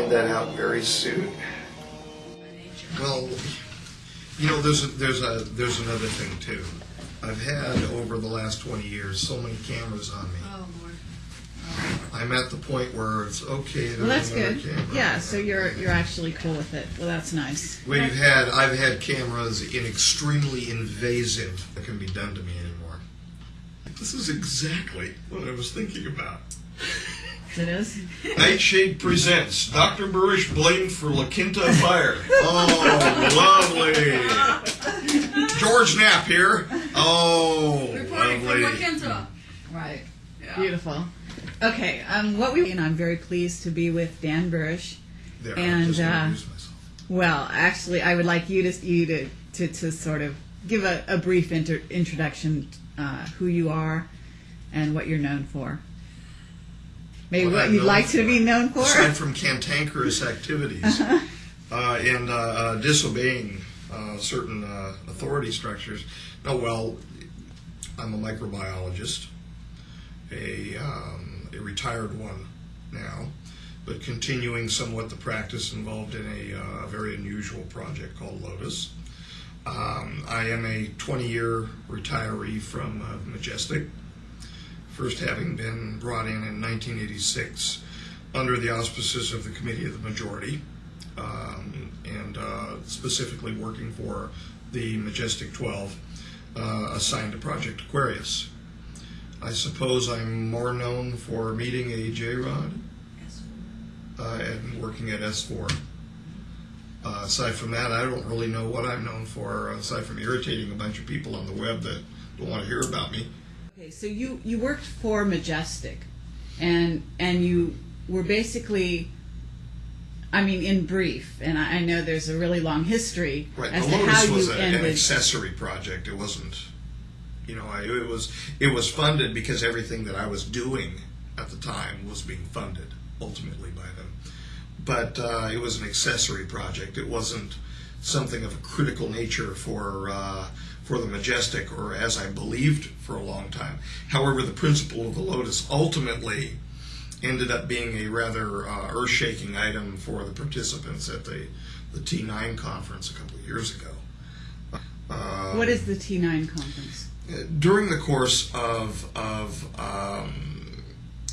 find that out very soon. Well, you know, there's another thing too. I've had over the last 20 years so many cameras on me. Oh, Lord. I'm at the point where it's okay. Well, that's good. Camera. Yeah, so you're actually cool with it. Well, that's nice. I've had cameras in extremely invasive that can be done to me anymore. This is exactly what I was thinking about. It is? Nightshade presents Dr. Burisch blamed for La Quinta fire. Oh, lovely. George Knapp here. Oh, Reporting lovely. from La Quinta. Right. Yeah. Beautiful. Okay, and I'm very pleased to be with Dan Burisch. There, And, I just introduced myself. Well, actually, I would like you to sort of give a brief introduction, who you are and what you're known for. Maybe what you'd like to be known for? Aside from cantankerous activities and disobeying certain authority structures. No, well, I'm a microbiologist, a retired one now, but continuing somewhat the practice involved in a very unusual project called Lotus. I am a 20-year retiree from Majestic, first having been brought in 1986 under the auspices of the Committee of the Majority, and specifically working for the Majestic 12 assigned to Project Aquarius. I suppose I'm more known for meeting a J-Rod and working at S4. Aside from that, I don't really know what I'm known for, aside from irritating a bunch of people on the web that don't want to hear about me. Okay, so you worked for Majestic, and you were basically, I mean, in brief, and I know there's a really long history Right, as the to Lotus how you was an ended. accessory project. It wasn't, you know, it was funded because everything that I was doing at the time was being funded ultimately by them. But it was an accessory project. It wasn't something of a critical nature for the Majestic, or as I believed for a long time. However, the principle of the Lotus ultimately ended up being a rather earth-shaking item for the participants at the T9 conference a couple of years ago. What is the T9 conference? During the course of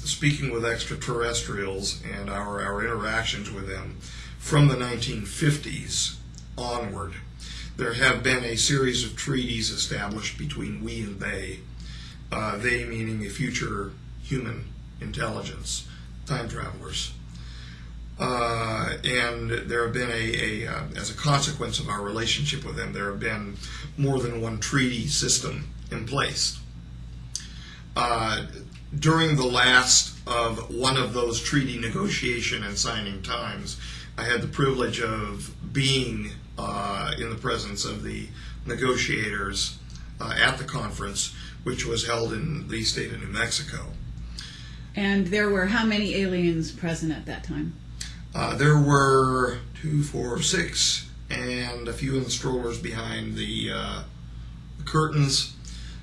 speaking with extraterrestrials and our interactions with them from the 1950s onward, there have been a series of treaties established between we and they meaning a future human intelligence, time travelers. And there have been as a consequence of our relationship with them, there have been more than one treaty system in place. During the last of one of those treaty negotiation and signing times, I had the privilege of being in the presence of the negotiators at the conference, which was held in the state of New Mexico. And there were how many aliens present at that time? There were 2, 4, 6, and a few in the strollers behind the curtains.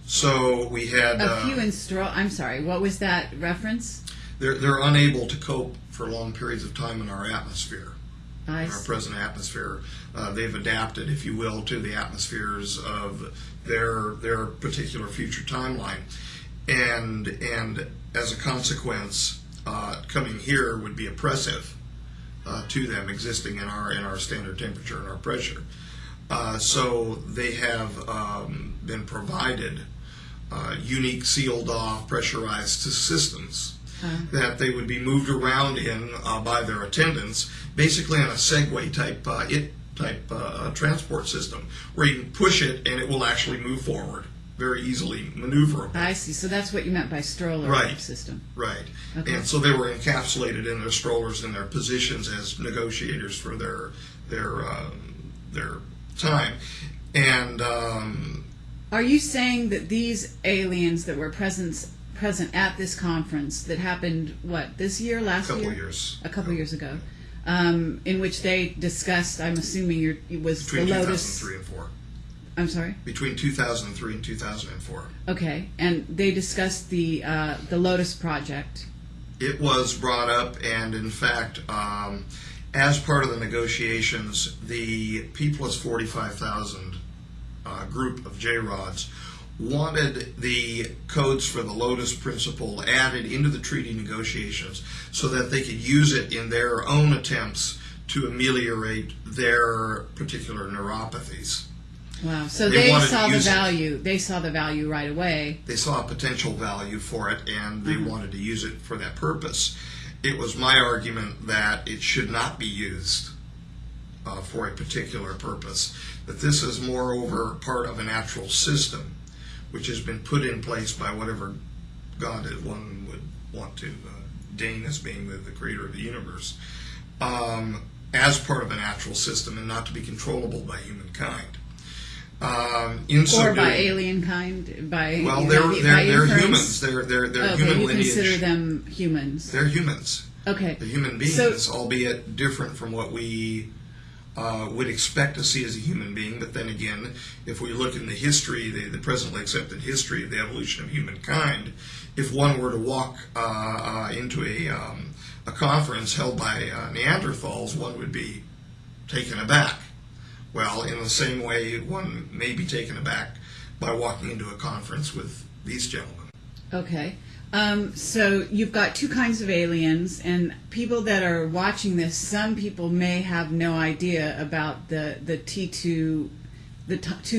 So we had A few in I'm sorry, what was that reference? They're unable to cope for long periods of time in our atmosphere. I Our see. present atmosphere. They've adapted, if you will, to the atmospheres of their particular future timeline, and as a consequence, coming here would be oppressive to them, existing in our standard temperature and our pressure. So they have been provided unique, sealed off, pressurized systems that they would be moved around in by their attendants, basically on a Segway type transport system, where you can push it and it will actually move forward, very easily maneuverable. I see. So that's what you meant by stroller Right. system. Right. Okay. And so they were encapsulated in their strollers in their positions as negotiators for their time. And Are you saying that these aliens that were present at this conference that happened, what, this year, last year? A couple years ago. In which they discussed, I'm assuming it was between the Lotus. 2003 and 4. I'm sorry? Between 2003 and 2004. Okay, and they discussed the Lotus project. It was brought up, and in fact, as part of the negotiations, the P plus 45,000 group of J-Rods wanted the codes for the Lotus Principle added into the treaty negotiations so that they could use it in their own attempts to ameliorate their particular neuropathies. Wow. So they saw the value. They saw the value right away. They saw a potential value for it, and they wanted to use it for that purpose. It was my argument that it should not be used for a particular purpose, that this is moreover part of a natural system which has been put in place by whatever God one would want to deign as being the creator of the universe, as part of a natural system and not to be controllable by humankind. Or by alien kind, by they're humans. They're human you lineage. Consider them humans. They're humans. Okay. They're human beings, albeit different from what we would expect to see as a human being. But then again, if we look in the history, the presently accepted history of the evolution of humankind, if one were to walk into a conference held by Neanderthals, one would be taken aback. Well, in the same way, one may be taken aback by walking into a conference with these gentlemen. Okay. So you've got two kinds of aliens, and people that are watching this, some people may have no idea about the T2, two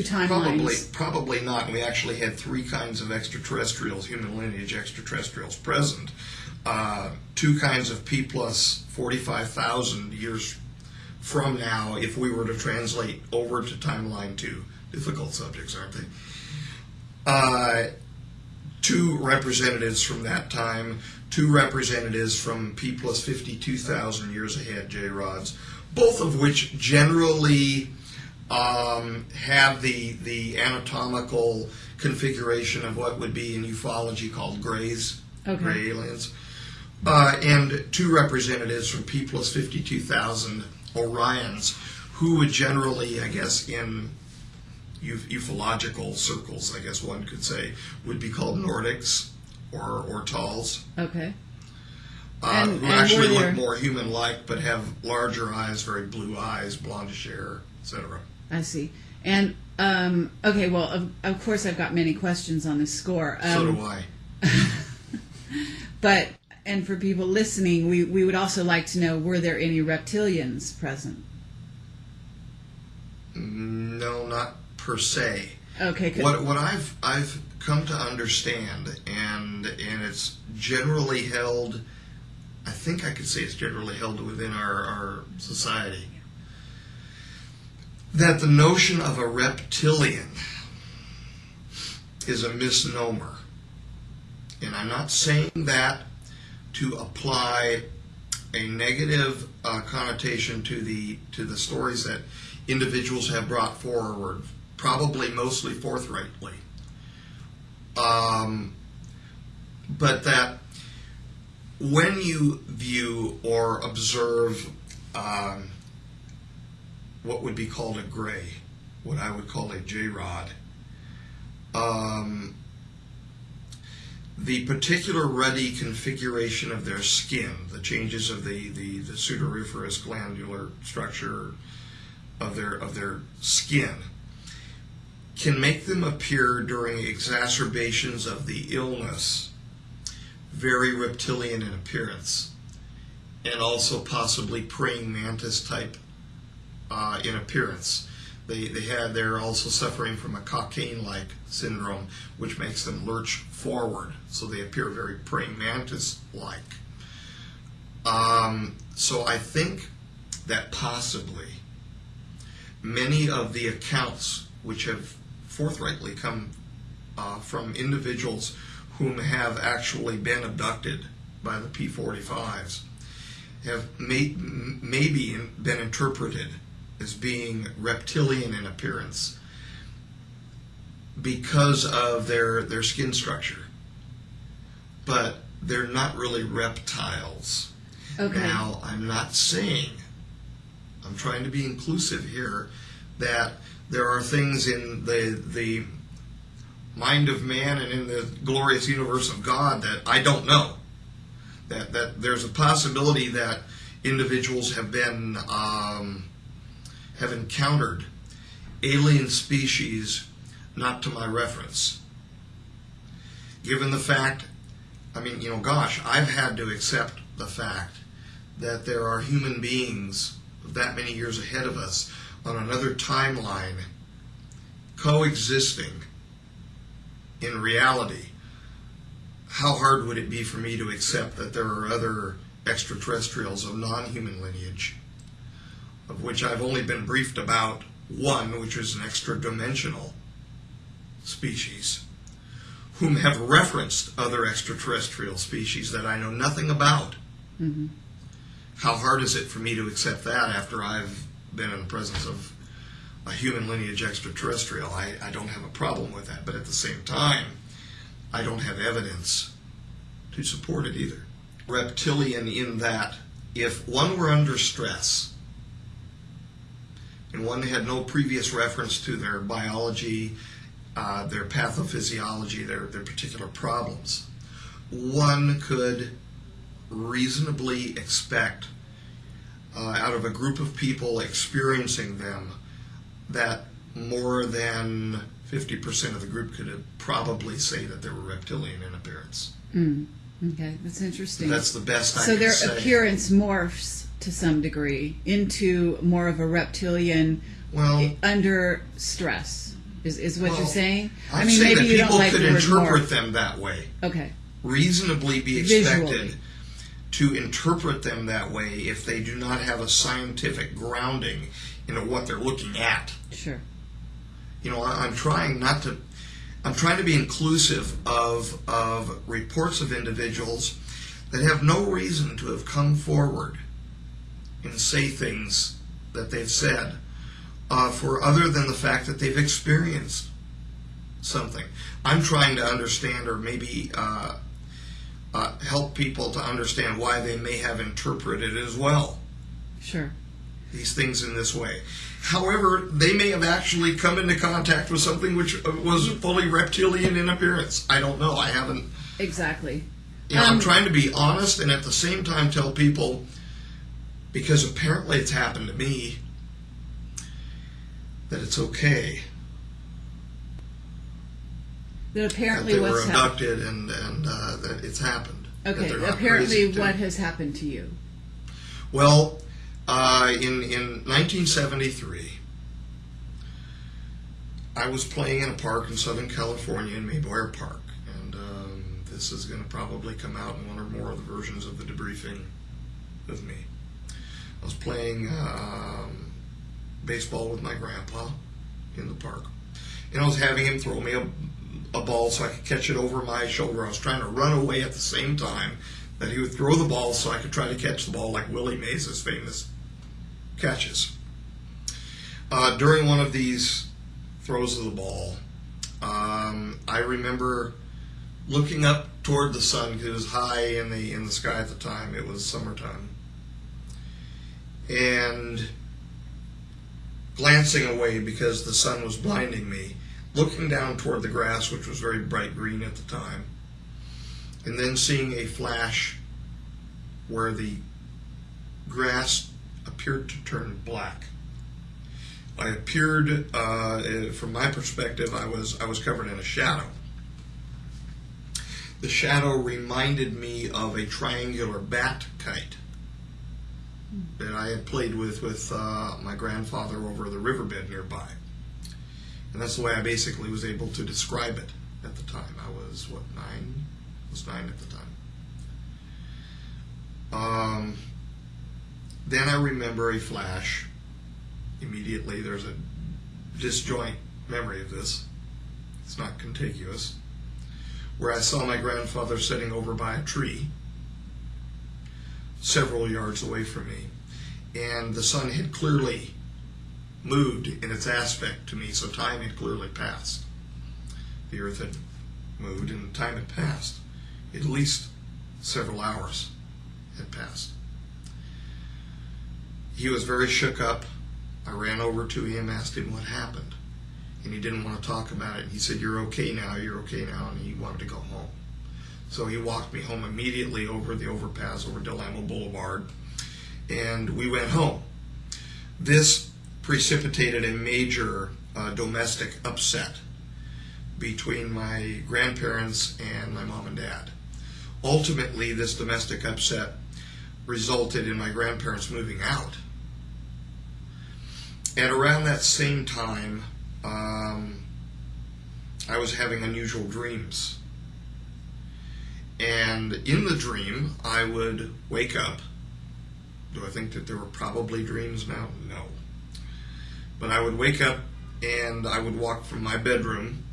timelines. Probably not. We actually had three kinds of extraterrestrials, human lineage extraterrestrials present. Two kinds of P plus 45,000 years from now, if we were to translate over to timeline 2. Difficult subjects, aren't they? Two representatives from that time, two representatives from P plus 52,000 years ahead, J-Rods, both of which generally have the anatomical configuration of what would be in ufology called grays, gray aliens, and two representatives from P plus 52,000 Orions, who would generally, I guess, in ufological circles, I guess one could say, would be called Nordics or Tals. Okay. Who actually look more human-like, but have larger eyes, very blue eyes, blondish hair, etc. I see. And, okay, well, of course I've got many questions on this score. So do I. But, and for people listening, we would also like to know, were there any reptilians present? No, not per se. Okay. What I've come to understand, and it's generally held, I think I could say it's generally held within our society, that the notion of a reptilian is a misnomer. And I'm not saying that to apply a negative connotation to the stories that individuals have brought forward, probably mostly forthrightly. But that when you view or observe what would be called a gray, what I would call a J-Rod, the particular ruddy configuration of their skin, the changes of the sudoriferous glandular structure of their skin, can make them appear during exacerbations of the illness very reptilian in appearance, and also possibly praying mantis type in appearance. They're also suffering from a cocaine-like syndrome, which makes them lurch forward, so they appear very praying mantis-like. So I think that possibly many of the accounts which have forthrightly come from individuals whom have actually been abducted by the P-45s have maybe been interpreted as being reptilian in appearance because of their skin structure. But they're not really reptiles. Okay. Now, I'm not saying, I'm trying to be inclusive here, that there are things in the mind of man and in the glorious universe of God that I don't know. That there's a possibility that individuals have been have encountered alien species not to my reference. Given the fact, I mean, gosh, I've had to accept the fact that there are human beings that many years ahead of us on another timeline coexisting in reality. How hard would it be for me to accept that there are other extraterrestrials of non-human lineage, of which I've only been briefed about one, which is an extra-dimensional species, whom have referenced other extraterrestrial species that I know nothing about. Mm-hmm. How hard is it for me to accept that after I've been in the presence of a human lineage extraterrestrial? I don't have a problem with that, but at the same time, I don't have evidence to support it either. Reptilian in that if one were under stress and one had no previous reference to their biology, their pathophysiology, their particular problems, one could reasonably expect out of a group of people experiencing them that more than 50% of the group could probably say that they were reptilian in appearance. Okay, that's interesting. That's the best I So can their say. appearance morphs to some degree into more of a reptilian under stress, is what you're saying? I mean, maybe you don't like people the could word interpret morph. them that way. Okay. Reasonably be expected Visually. to interpret them that way if they do not have a scientific grounding in what they're looking at. Sure. I'm trying to be inclusive of reports of individuals that have no reason to have come forward and say things that they've said for other than the fact that they've experienced something. I'm trying to understand, or maybe help people to understand why they may have interpreted as well. Sure. These things in this way. However, they may have actually come into contact with something which was fully reptilian in appearance. I don't know. I haven't. Exactly. I'm trying to be honest and at the same time tell people, because apparently it's happened to me, that it's okay. That apparently that they were what's happened. abducted and that it's happened. Okay. That they're not Apparently, crazy, what too. has happened to you? Well, in 1973, I was playing in a park in Southern California in Mayberry Park, and this is going to probably come out in one or more of the versions of the debriefing of me. I was playing baseball with my grandpa in the park, and I was having him throw me a ball so I could catch it over my shoulder. I was trying to run away at the same time that he would throw the ball so I could try to catch the ball like Willie Mays' famous catches. During one of these throws of the ball, I remember looking up toward the sun because it was high in the sky at the time. It was summertime, and glancing away because the sun was blinding me, looking down toward the grass, which was very bright green at the time, and then seeing a flash where the grass appeared to turn black. I appeared, from my perspective, I was covered in a shadow. The shadow reminded me of a triangular bat kite that I had played with my grandfather over the riverbed nearby. And that's the way I basically was able to describe it at the time. I was, 9? I was 9 at the time. Then I remember a flash. Immediately, there's a disjoint memory of this. It's not contiguous. Where I saw my grandfather sitting over by a tree, several yards away from me, and the sun had clearly moved in its aspect to me, so time had clearly passed. The earth had moved and time had passed. At least several hours had passed. He was very shook up. I ran over to him, asked him what happened, and he didn't want to talk about it. He said, you're okay now, and he wanted to go home. So he walked me home immediately over the overpass over Del Amo Boulevard, and we went home. This precipitated a major domestic upset between my grandparents and my mom and dad. Ultimately, this domestic upset resulted in my grandparents moving out. And around that same time, I was having unusual dreams. And in the dream, I would wake up. Do I think that there were probably dreams now? No. But I would wake up and I would walk from my bedroom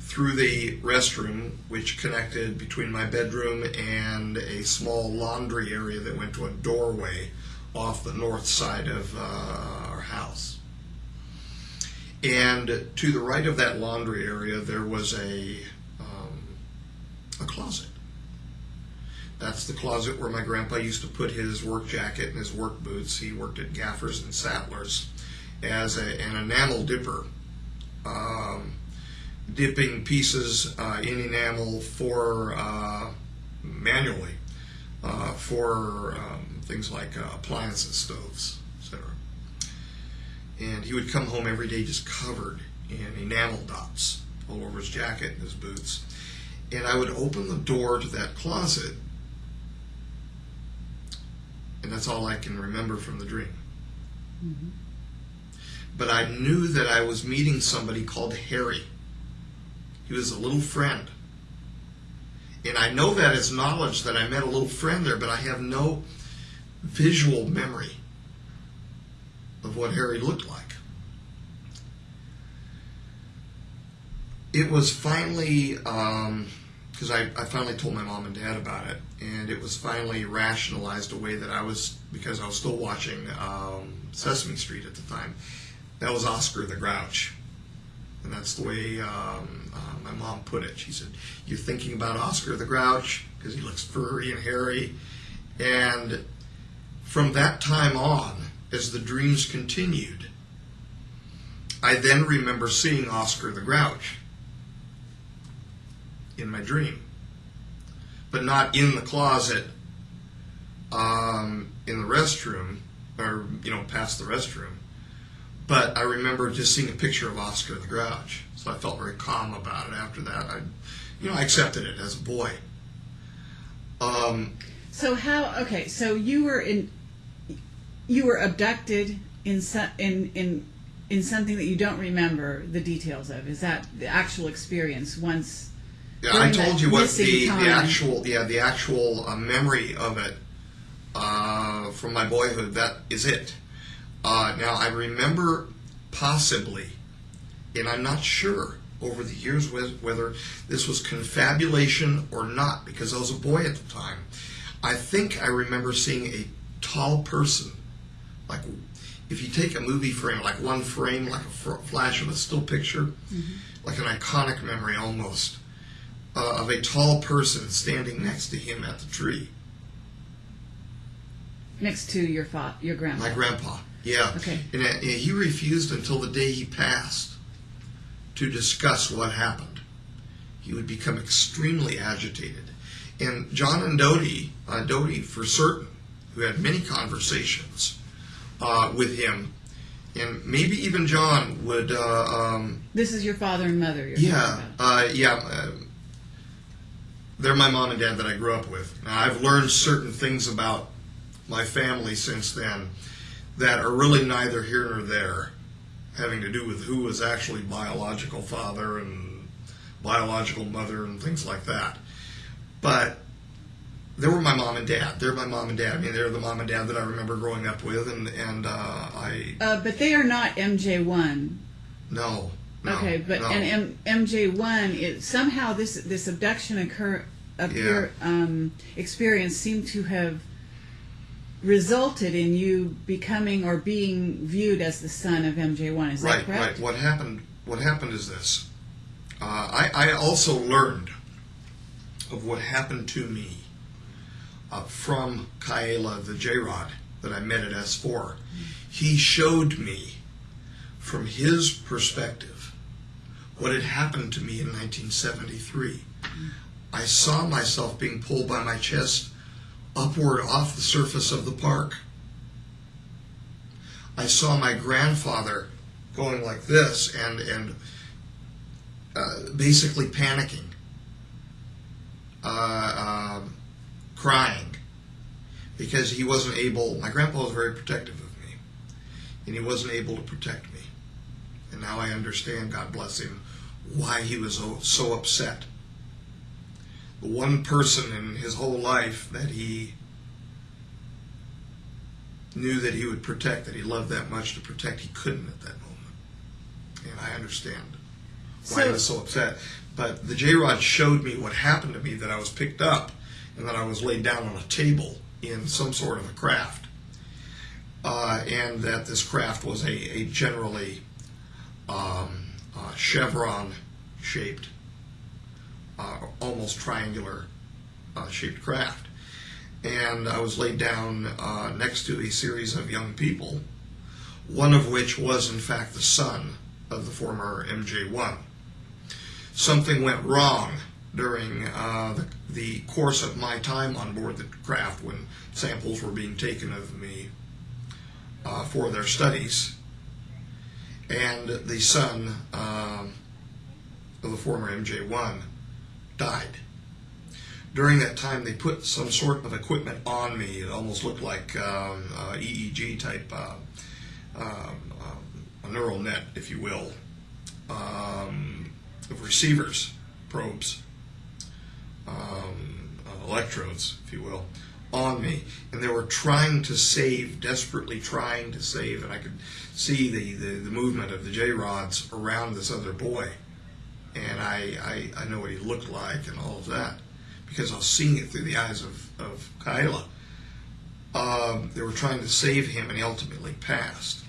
through the restroom, which connected between my bedroom and a small laundry area that went to a doorway off the north side of our house. And to the right of that laundry area, there was a closet. That's the closet where my grandpa used to put his work jacket and his work boots. He worked at Gaffers and Sattlers as an enamel dipper, dipping pieces in enamel for manually for things like appliances, stoves, etc. And he would come home every day just covered in enamel dots all over his jacket and his boots. And I would open the door to that closet, and that's all I can remember from the dream. Mm-hmm. But I knew that I was meeting somebody called Harry. He was a little friend. And I know that as knowledge that I met a little friend there, but I have no visual memory of what Harry looked like. It was finally, because I finally told my mom and dad about it, and it was finally rationalized away that because I was still watching Sesame Street at the time, that was Oscar the Grouch. And that's the way my mom put it. She said, "You're thinking about Oscar the Grouch because he looks furry and hairy." And from that time on, as the dreams continued, I then remember seeing Oscar the Grouch in my dream, but not in the closet, in the restroom, or past the restroom. But I remember just seeing a picture of Oscar the Grouch, so I felt very calm about it. After that, I accepted it as a boy. So you were abducted in something that you don't remember the details of. Is that the actual experience once? Yeah, I told you what the actual memory of it from my boyhood. That is it. Now I remember possibly, and I'm not sure over the years whether this was confabulation or not, because I was a boy at the time. I think I remember seeing a tall person, like if you take a movie frame, like one frame, like a flash of a still picture, like an iconic memory almost, of a tall person standing next to him at the tree. Next to your grandpa. My grandpa, yeah. Okay. And he refused until the day he passed to discuss what happened. He would become extremely agitated. And John and Dodie for certain, who had many conversations with him, and maybe even John would... this is your father and mother you're talking about. They're my mom and dad that I grew up with. Now, I've learned certain things about my family since then that are really neither here nor there, having to do with who was actually biological father and biological mother and things like that. But they were my mom and dad. They're my mom and dad. I mean, they're the mom and dad that I remember growing up with, and I... But they are not MJ1. No. Okay, but no. And MJ1, somehow this abduction your experience seemed to have resulted in you becoming or being viewed as the son of MJ1. Is that correct? Right. What happened is this. I also learned of what happened to me from Kaela, the J-Rod that I met at S4. He showed me from his perspective what had happened to me in 1973. I saw myself being pulled by my chest upward off the surface of the park I saw my grandfather going like this and basically panicking, crying, because he wasn't able. My grandpa was very protective of me, and he wasn't able to protect me. And now I understand, God bless him, why he was so upset. The one person in his whole life that he knew that he would protect, that he loved that much to protect, he couldn't at that moment. And I understand why he was so upset. But the J-Rod showed me what happened to me, that I was picked up and that I was laid down on a table in some sort of a craft. And that this craft was a generally chevron-shaped, almost triangular shaped craft. And I was laid down next to a series of young people, one of which was in fact the son of the former MJ1. Something went wrong during the course of my time on board the craft when samples were being taken of me for their studies. And the son of the former MJ1 died. During that time, they put some sort of equipment on me. It almost looked like EEG type, a neural net, if you will, of receivers, probes, electrodes, if you will, on me. And they were trying to save, desperately trying to save, and I could see the movement of the J-rods around this other boy. And I know what he looked like and all of that, because I was seeing it through the eyes of Kyla. They were trying to save him, and he ultimately passed.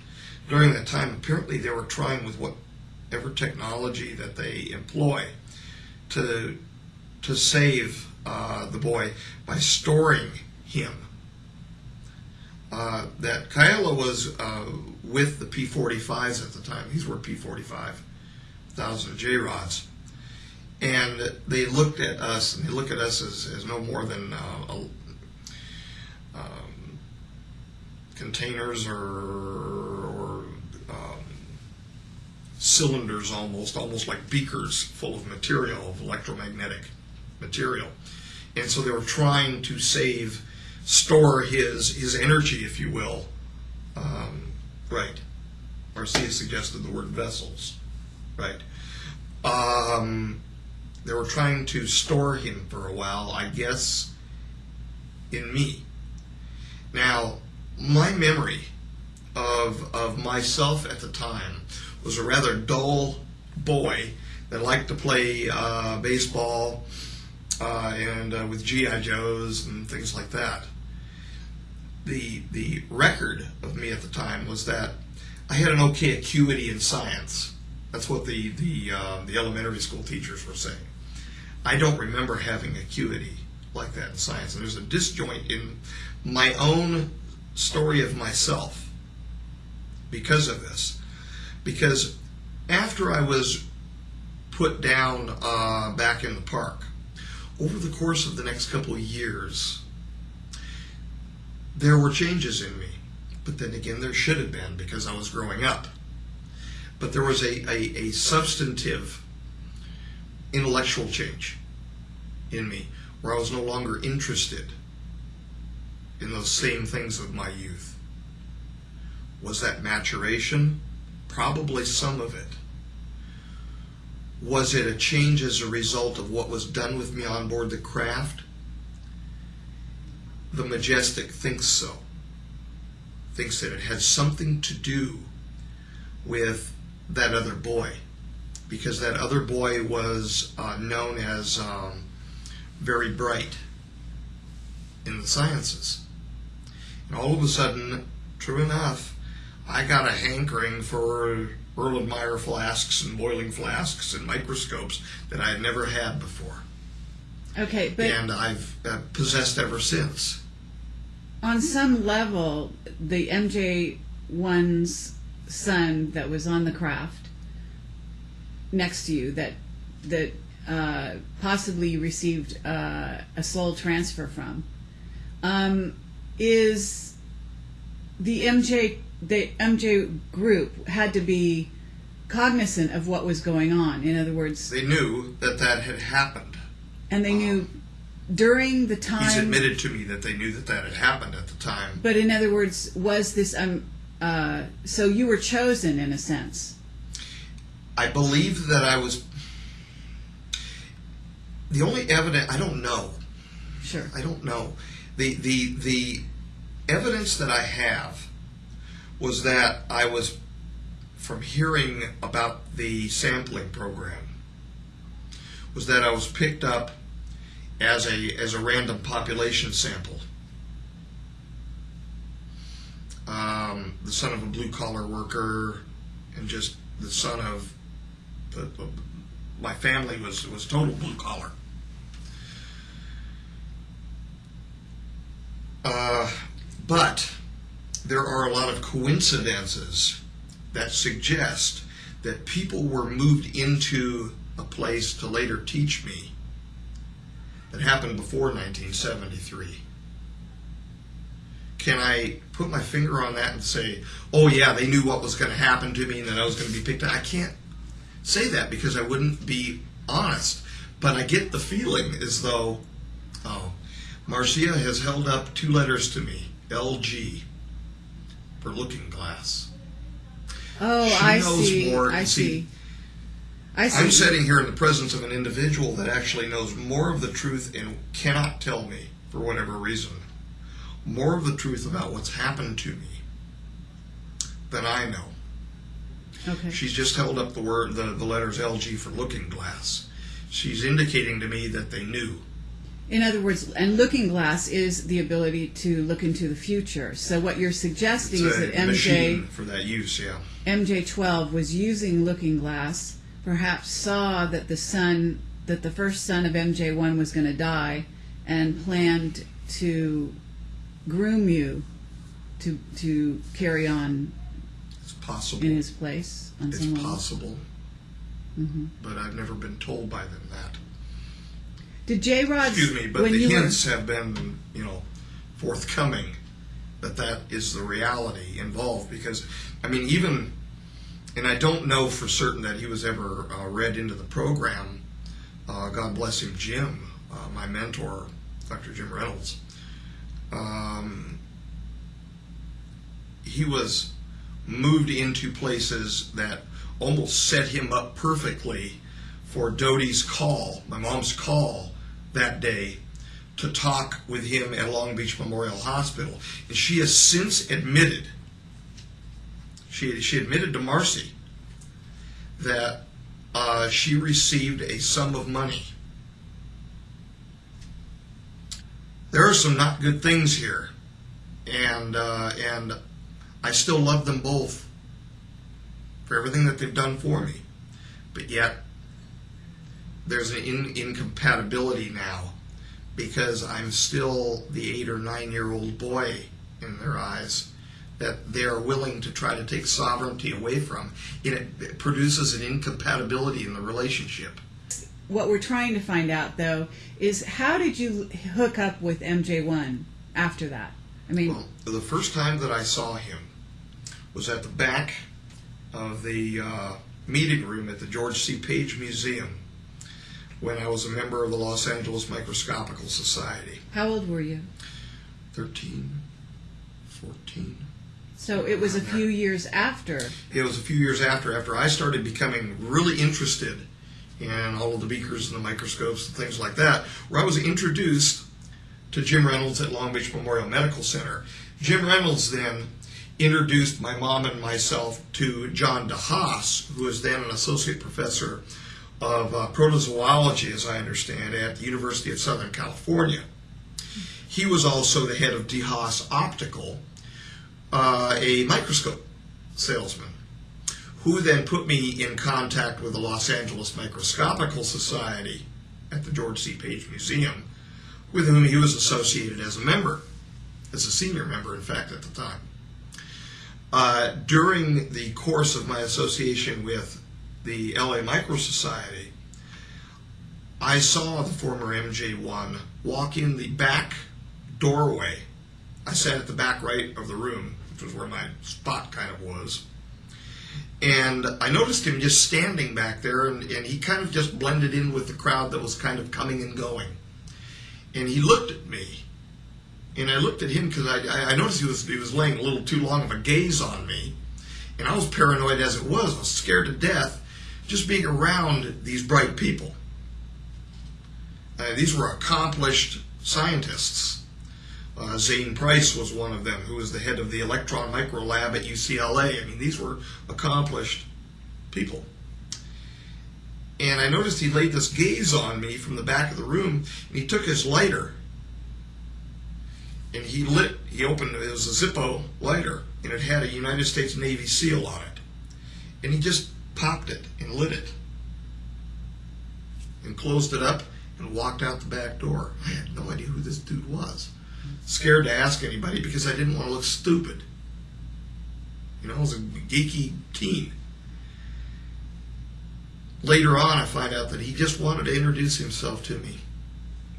During that time, apparently they were trying with whatever technology that they employ to save the boy by storing him. That Kyla was with the P-45s at the time. These were P-45, 1,000 J-rods. And they looked at us, and they look at us as no more than containers or cylinders, almost like beakers full of material, of electromagnetic material. And so they were trying to store his energy, if you will. Right. Marcia suggested the word vessels. Right. They were trying to store him for a while, I guess, in me. Now, my memory of myself at the time was a rather dull boy that liked to play baseball and with G.I. Joes and things like that. The record of me at the time was that I had an okay acuity in science. That's what the elementary school teachers were saying. I don't remember having acuity like that in science. And there's a disjoint in my own story of myself because of this. Because after I was put down back in the park, over the course of the next couple of years, there were changes in me. But then again, there should have been, because I was growing up. But there was a substantive intellectual change in me, where I was no longer interested in those same things of my youth. Was that maturation? Probably some of it. Was it a change as a result of what was done with me on board the craft? The Majestic thinks so. Thinks that it had something to do with that other boy, because that other boy was known as very bright in the sciences. And all of a sudden, true enough, I got a hankering for Erlenmeyer flasks and boiling flasks and microscopes that I had never had before. Okay, but... And I've possessed ever since. On some level, the MJ1's son that was on the craft next to you, that possibly you received a soul transfer from, is the MJ the MJ group had to be cognizant of what was going on. In other words, they knew that had happened. And they knew during the time... He's admitted to me that they knew that had happened at the time. But in other words, was this... so you were chosen, in a sense. I believe that I was... The only evidence... I don't know. Sure. I don't know. The evidence that I have was that I was, from hearing about the sampling program, was that I was picked up as a random population sample. The son of a blue-collar worker, and just the son of my family was total blue-collar. But there are a lot of coincidences that suggest that people were moved into a place to later teach me that happened before 1973. Can I put my finger on that and say, oh yeah, they knew what was going to happen to me and that I was going to be picked up? I can't say that because I wouldn't be honest. But I get the feeling as though, Marcia has held up 2 letters to me, LG, for Looking Glass. Oh, she knows see. more. I see. I'm sitting here in the presence of an individual that actually knows more of the truth and cannot tell me, for whatever reason, more of the truth about what's happened to me than I know. Okay. She's just held up the letters LG for Looking Glass. She's indicating to me that they knew. In other words, and Looking Glass is the ability to look into the future. So what you're suggesting is that machine for that use, yeah. MJ12 was using Looking Glass, perhaps saw that the first son of MJ1 was going to die, and planned to groom you to carry on. It's possible. In his place. It's possible. Mm-hmm. But I've never been told by them that. Did J-Rod... Excuse me, but the hints have been, forthcoming that is the reality involved. Because, even, and I don't know for certain that he was ever read into the program. God bless him, Jim, my mentor, Dr. Jim Reynolds. He was moved into places that almost set him up perfectly for Dodie's call, my mom's call that day, to talk with him at Long Beach Memorial Hospital. And she has since admitted, she admitted to Marcy that she received a sum of money. There are some not good things here, and I still love them both for everything that they've done for me, but yet there's an incompatibility now because I'm still the 8 or 9-year-old boy in their eyes that they are willing to try to take sovereignty away from. It produces an incompatibility in the relationship. What we're trying to find out, though, is how did you hook up with MJ1 after that? Well, the first time that I saw him was at the back of the meeting room at the George C. Page Museum when I was a member of the Los Angeles Microscopical Society. How old were you? 13, 14. So it was a few years after. It was a few years after I started becoming really interested in all of the beakers and the microscopes and things like that, where I was introduced to Jim Reynolds at Long Beach Memorial Medical Center. Jim Reynolds then introduced my mom and myself to John DeHaas, who was then an associate professor of protozoology, as I understand, at the University of Southern California. He was also the head of DeHaas Optical, a microscope salesman, who then put me in contact with the Los Angeles Microscopical Society at the George C. Page Museum, with whom he was associated as a member, as a senior member, in fact, at the time. During the course of my association with the LA Micro Society, I saw the former MJ1 walk in the back doorway. I sat at the back right of the room, which was where my spot kind of was. And I noticed him just standing back there, and he kind of just blended in with the crowd that was kind of coming and going. And he looked at me, and I looked at him because I noticed he was laying a little too long of a gaze on me. And I was paranoid as it was. I was scared to death just being around these bright people. These were accomplished scientists. Zane Price was one of them, who was the head of the electron micro lab at UCLA. I mean, these were accomplished people. And I noticed he laid this gaze on me from the back of the room, and he took his lighter, and he opened, it was a Zippo lighter, and it had a United States Navy seal on it. And he just popped it and lit it, and closed it up, and walked out the back door. I had no idea who this dude was. Scared to ask anybody because I didn't want to look stupid. You know, I was a geeky teen. Later on, I find out that he just wanted to introduce himself to me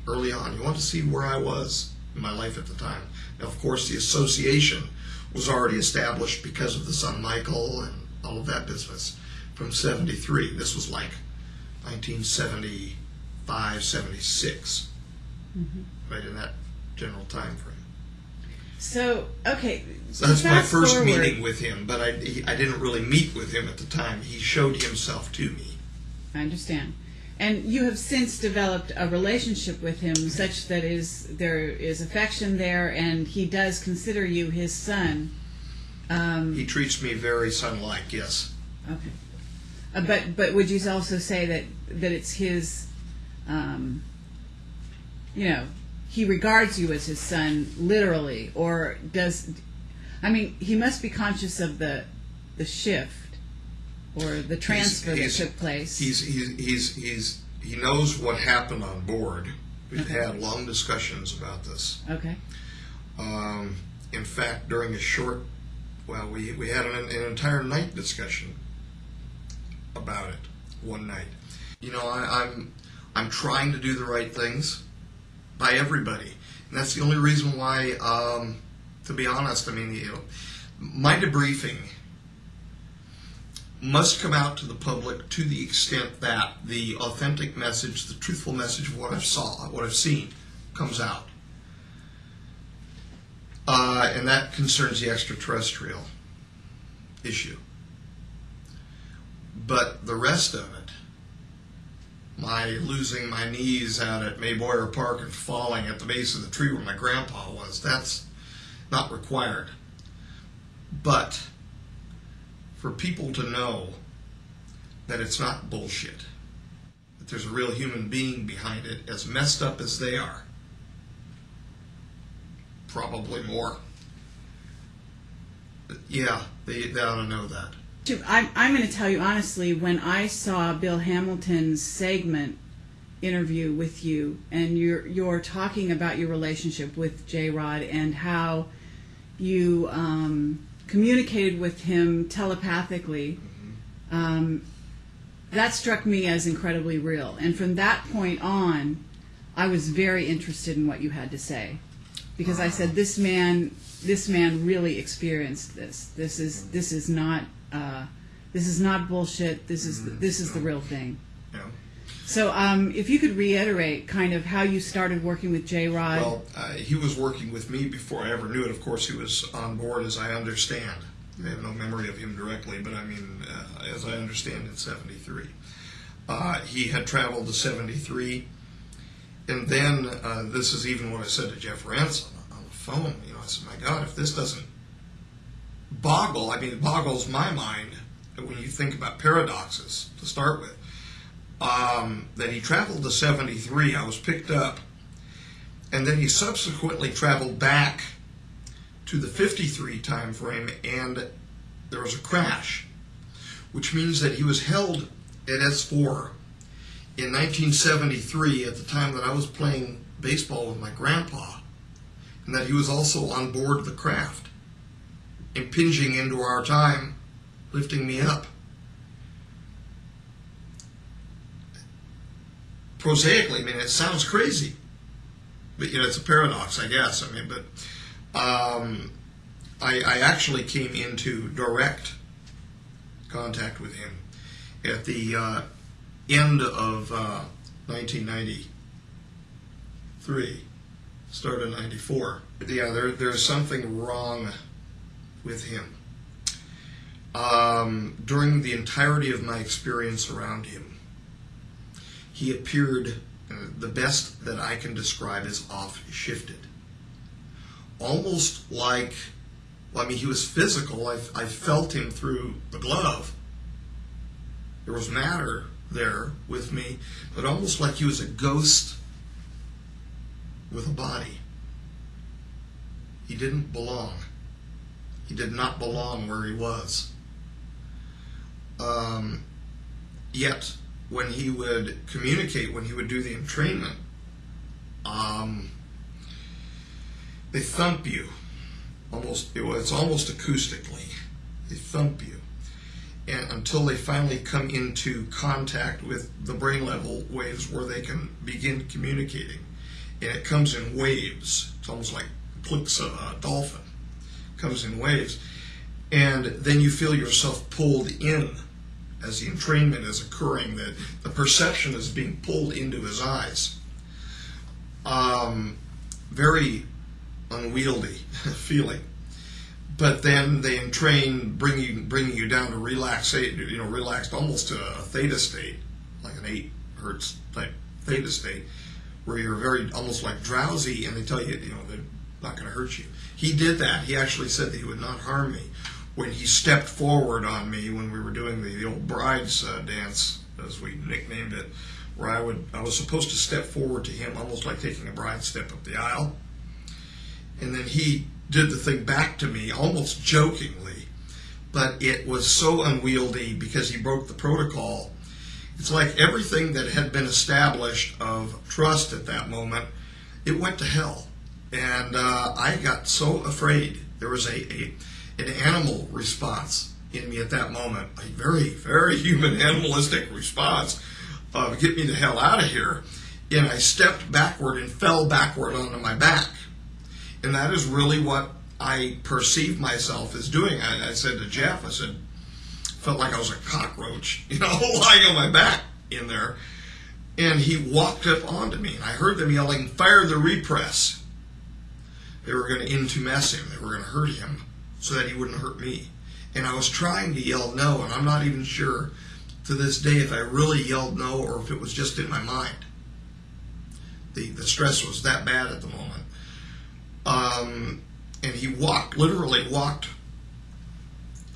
early on. He wanted to see where I was in my life at the time. Now, of course, the association was already established because of the son Michael and all of that business from 73. This was like 1975, 76, right in that general time frame. So, okay. So that's my first meeting with him, but I didn't really meet with him at the time. He showed himself to me. I understand. And you have since developed a relationship with him such that there is affection there, and he does consider you his son. He treats me very son-like, yes. Okay. But would you also say that it's his, he regards you as his son literally, or he must be conscious of the shift or the transfer that took place. He knows what happened on board. We've had long discussions about this. Okay. In fact, during we had an entire night discussion about it one night. You know, I'm trying to do the right things by everybody, and that's the only reason why. To be honest, I mean, my debriefing must come out to the public to the extent that the authentic message, the truthful message of what I've seen, comes out. And that concerns the extraterrestrial issue. But the rest of it, my losing my knees out at Mayboyer Park and falling at the base of the tree where my grandpa was, that's not required. But for people to know that it's not bullshit, that there's a real human being behind it, as messed up as they are, probably more. But yeah, they ought to know that. I'm going to tell you honestly, when I saw Bill Hamilton's segment interview with you, and you're talking about your relationship with J-Rod and how you communicated with him telepathically, that struck me as incredibly real. And from that point on, I was very interested in what you had to say, because I said, this man really experienced this. This is not bullshit. This is the real thing. Yeah. So if you could reiterate kind of how you started working with J-Rod. Well, he was working with me before I ever knew it. Of course, he was on board, as I understand. I have no memory of him directly, but I mean, as I understand, in 73. He had traveled to 73, and then this is even what I said to Jeff Ransom on the phone. You know, I said, my God, if this doesn't it boggles my mind when you think about paradoxes to start with. That he traveled to 73, I was picked up, and then he subsequently traveled back to the 53 time frame, and there was a crash, which means that he was held at S4 in 1973 at the time that I was playing baseball with my grandpa, and that he was also on board the craft, impinging into our time, lifting me up. Prosaically, I mean, it sounds crazy, but you know, it's a paradox, I guess. I mean, but I actually came into direct contact with him at the end of 1993, start of 94. Yeah, there's something wrong with him. During the entirety of my experience around him, he appeared, the best that I can describe is off-shifted. Almost like, well, I mean, he was physical. I felt him through the glove. There was matter there with me, but almost like he was a ghost with a body. He didn't belong. He did not belong where he was. Yet, when he would communicate, when he would do the entrainment, they thump you. It's almost acoustically. They thump you. And until they finally come into contact with the brain level waves where they can begin communicating. And it comes in waves. It's almost like clicks of a dolphin. It comes in waves. And then you feel yourself pulled in as the entrainment is occurring, that the perception is being pulled into his eyes. Very unwieldy feeling. But then they entrain, bringing you down to relaxed, almost to a theta state, like an 8 hertz type theta state, where you're very, almost like drowsy, and they tell you, they're not going to hurt you. He did that. He actually said that he would not harm me. When he stepped forward on me when we were doing the old bride's dance, as we nicknamed it, where I was supposed to step forward to him, almost like taking a bride step up the aisle. And then he did the thing back to me, almost jokingly, but it was so unwieldy because he broke the protocol. It's like everything that had been established of trust at that moment, it went to hell. And I got so afraid. There was an animal response in me at that moment, a very, very human animalistic response of get me the hell out of here. And I stepped backward and fell backward onto my back. And that is really what I perceived myself as doing. I said to Jeff, felt like I was a cockroach, lying on my back in there. And he walked up onto me, and I heard them yelling, "Fire the repress." They were going to intumesce him. They were going to hurt him so that he wouldn't hurt me. And I was trying to yell no, and I'm not even sure to this day if I really yelled no or if it was just in my mind. The stress was that bad at the moment. And he literally walked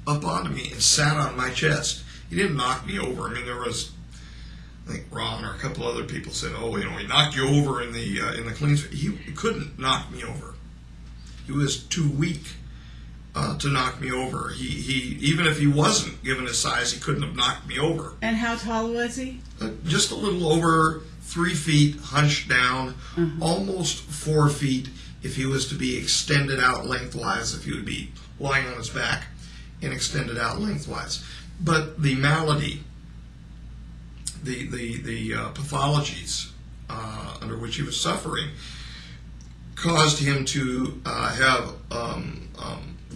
up onto me and sat on my chest. He didn't knock me over. I mean, there was, I think Ron or a couple other people said, he knocked you over in the clean. He couldn't knock me over. He was too weak to knock me over. He even if he wasn't given his size, he couldn't have knocked me over. And how tall was he? Just a little over 3 feet, hunched down, almost 4 feet if he was to be extended out lengthwise, if he would be lying on his back and extended out lengthwise. But the malady, the pathologies under which he was suffering caused him to have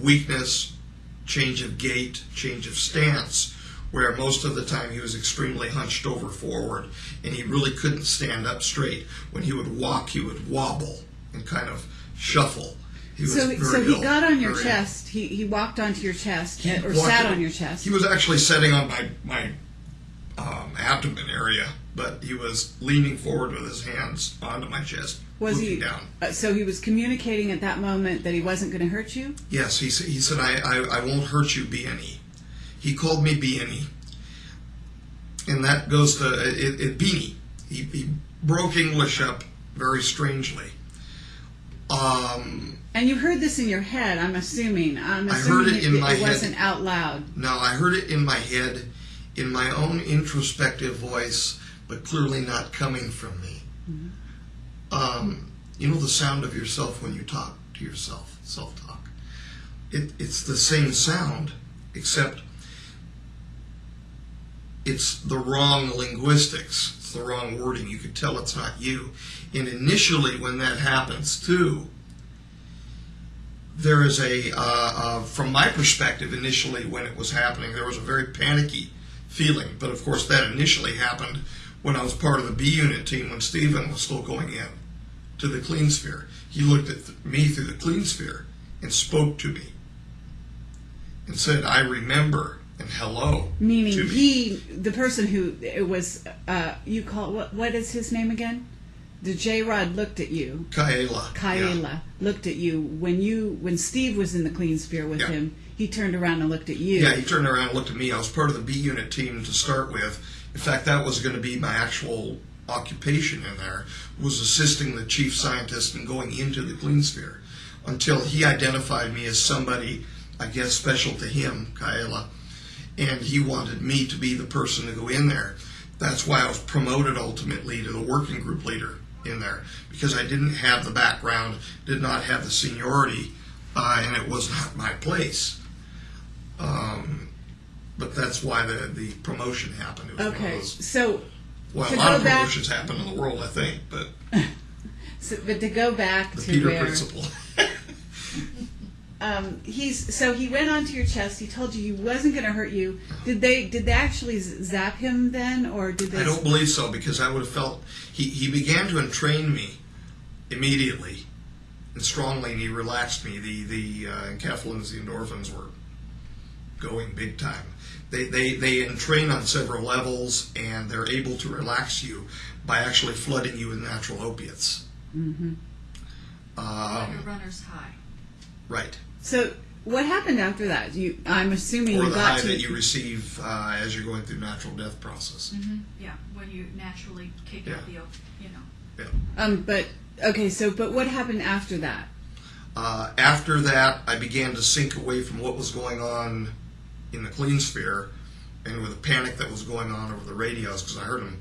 weakness, change of gait, change of stance, where most of the time he was extremely hunched over forward, and he really couldn't stand up straight. When he would walk, he would wobble and kind of shuffle. So he got on your chest. He walked onto your chest, sat on your chest. He was actually sitting on my abdomen area, but he was leaning forward with his hands onto my chest, looking down. So he was communicating at that moment that he wasn't going to hurt you? Yes, he said, I won't hurt you, Beanie. He called me Beanie. And that goes to Beanie. He broke English up very strangely. And you heard this in your head, I'm assuming. I heard it in my head. It wasn't out loud. No, I heard it in my head, in my own introspective voice, but clearly not coming from me. You know the sound of yourself when you talk to yourself, self-talk. It's the same sound, except it's the wrong linguistics. It's the wrong wording. You could tell it's not you. And initially when that happens too, there is from my perspective, initially when it was happening, there was a very panicky feeling. But of course, that initially happened when I was part of the B unit team when Stephen was still going in to the clean sphere. He looked at me through the clean sphere and spoke to me and said, "I remember," and hello. Meaning to me. the person who it was, you call, what is his name again? The J-Rod looked at you. Kaela looked at you when Steve was in the clean sphere with him. He turned around and looked at you. Yeah, he turned around and looked at me. I was part of the B unit team to start with. In fact, that was going to be my actual occupation in there, was assisting the chief scientist in going into the clean sphere, until he identified me as somebody, I guess, special to him, Kaela, and he wanted me to be the person to go in there. That's why I was promoted ultimately to the working group leader in there, because I didn't have the background, did not have the seniority, and it was not my place. But that's why the promotion happened. It was one of Okay, those, so well, to a lot go of back, promotions happen in the world, I think, but but to go back the to Peter where principle. he went onto your chest. He told you he wasn't going to hurt you. Did they actually zap him then, or did they? I don't believe so, because I would have felt he began to entrain me immediately and strongly, and he relaxed me. The encapsulins, the endorphins were going big time. They entrain on several levels, and they're able to relax you by actually flooding you with natural opiates. Mm-hmm. Like a runner's high. Right. So what happened after that? I'm assuming Or you the got high to that you receive as you're going through natural death process. Mm-hmm. Yeah, when you naturally kick out the, Yeah. But okay. But what happened after that? After that, I began to sink away from what was going on in the clean sphere, and with the panic that was going on over the radios, because I heard them.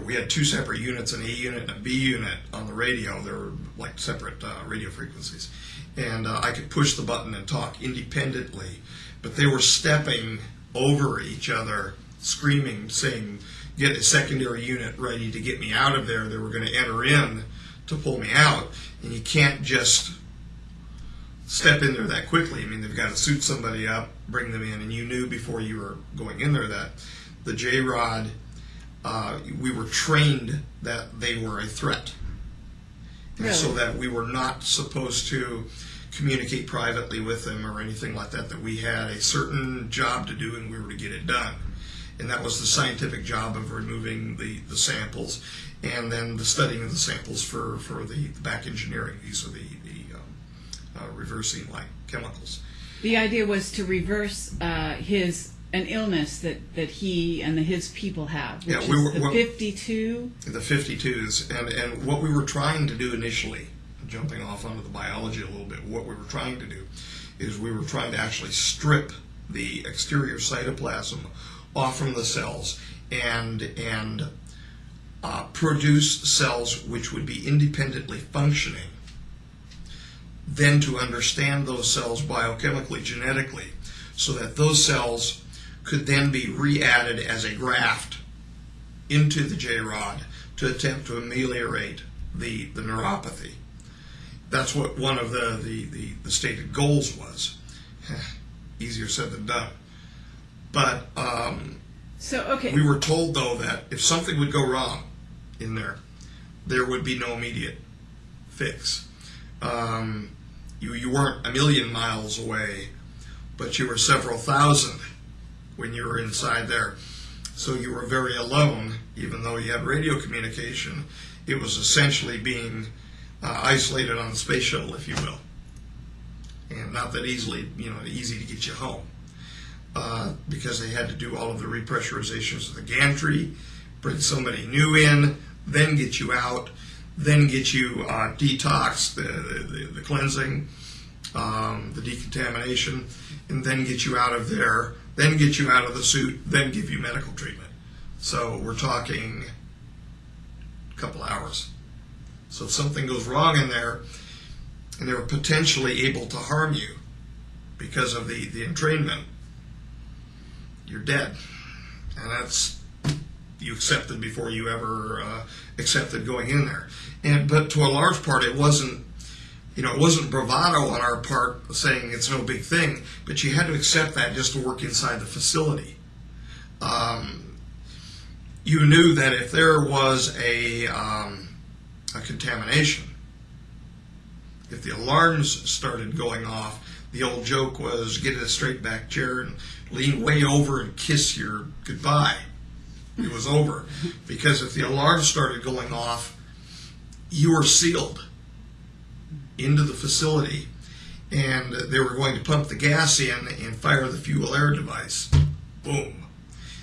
We had two separate units, an A unit and a B unit on the radio. They were like separate radio frequencies. And I could push the button and talk independently, but they were stepping over each other, screaming, saying, "Get a secondary unit ready to get me out of there." They were going to enter in to pull me out, and you can't just step in there that quickly. I mean, they've got to suit somebody up, bring them in, and you knew before you were going in there that the J-Rod, we were trained that they were a threat. And Really? so that we were not supposed to communicate privately with them or anything like that, that we had a certain job to do and we were to get it done. And that was the scientific job of removing the samples, and then the studying of the samples for the back engineering. These are the reversing like chemicals. The idea was to reverse an illness that he and his people have, which is the 52. The 52s, and what we were trying to do initially, jumping off onto the biology a little bit, what we were trying to do is we were trying to actually strip the exterior cytoplasm off from the cells and produce cells which would be independently functioning, then to understand those cells biochemically, genetically, so that those cells could then be re-added as a graft into the J-Rod to attempt to ameliorate the neuropathy. That's what one of the stated goals was. Easier said than done. But we were told, though, that if something would go wrong in there would be no immediate fix. You weren't a million miles away, but you were several thousand when you were inside there. So you were very alone, even though you had radio communication. It was essentially being isolated on the space shuttle, if you will. And not that easy to get you home. Because they had to do all of the repressurizations of the gantry, bring somebody new in, then get you out, then get you detox, the cleansing, the decontamination, and then get you out of there, then get you out of the suit, then give you medical treatment. So we're talking a couple hours. So if something goes wrong in there, and they're potentially able to harm you because of the entrainment, you're dead. And that's, you accepted before you ever accepted going in there. But to a large part, it wasn't it wasn't bravado on our part saying it's no big thing, but you had to accept that just to work inside the facility. You knew that if there was a contamination, if the alarms started going off, the old joke was get in a straight back chair and lean way over and kiss your goodbye. It was over. Because if the alarms started going off, you were sealed into the facility, and they were going to pump the gas in and fire the fuel air device. Boom.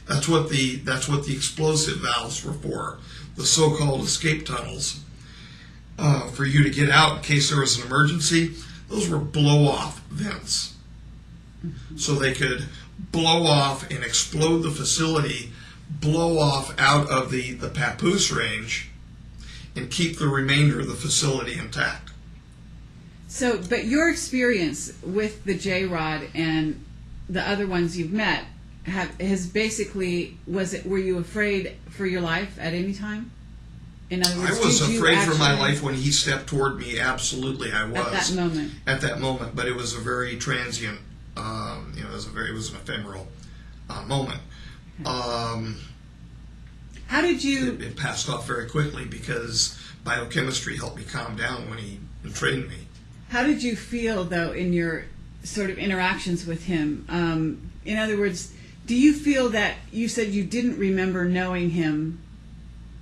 That's what the explosive valves were for, the so-called escape tunnels. For you to get out in case there was an emergency, those were blow-off vents. So they could blow off and explode the facility, blow off out of the papoose range, and keep the remainder of the facility intact. So, but your experience with the J-Rod and the other ones you've met has basically, were you afraid for your life at any time? In other words, I was afraid for my life when he stepped toward me. Absolutely, I was. At that moment. At that moment, but it was a very transient. It was an ephemeral moment. Okay. How did you? It passed off very quickly because biochemistry helped me calm down when he trained me. How did you feel, though, in your sort of interactions with him? In other words, do you feel that you said you didn't remember knowing him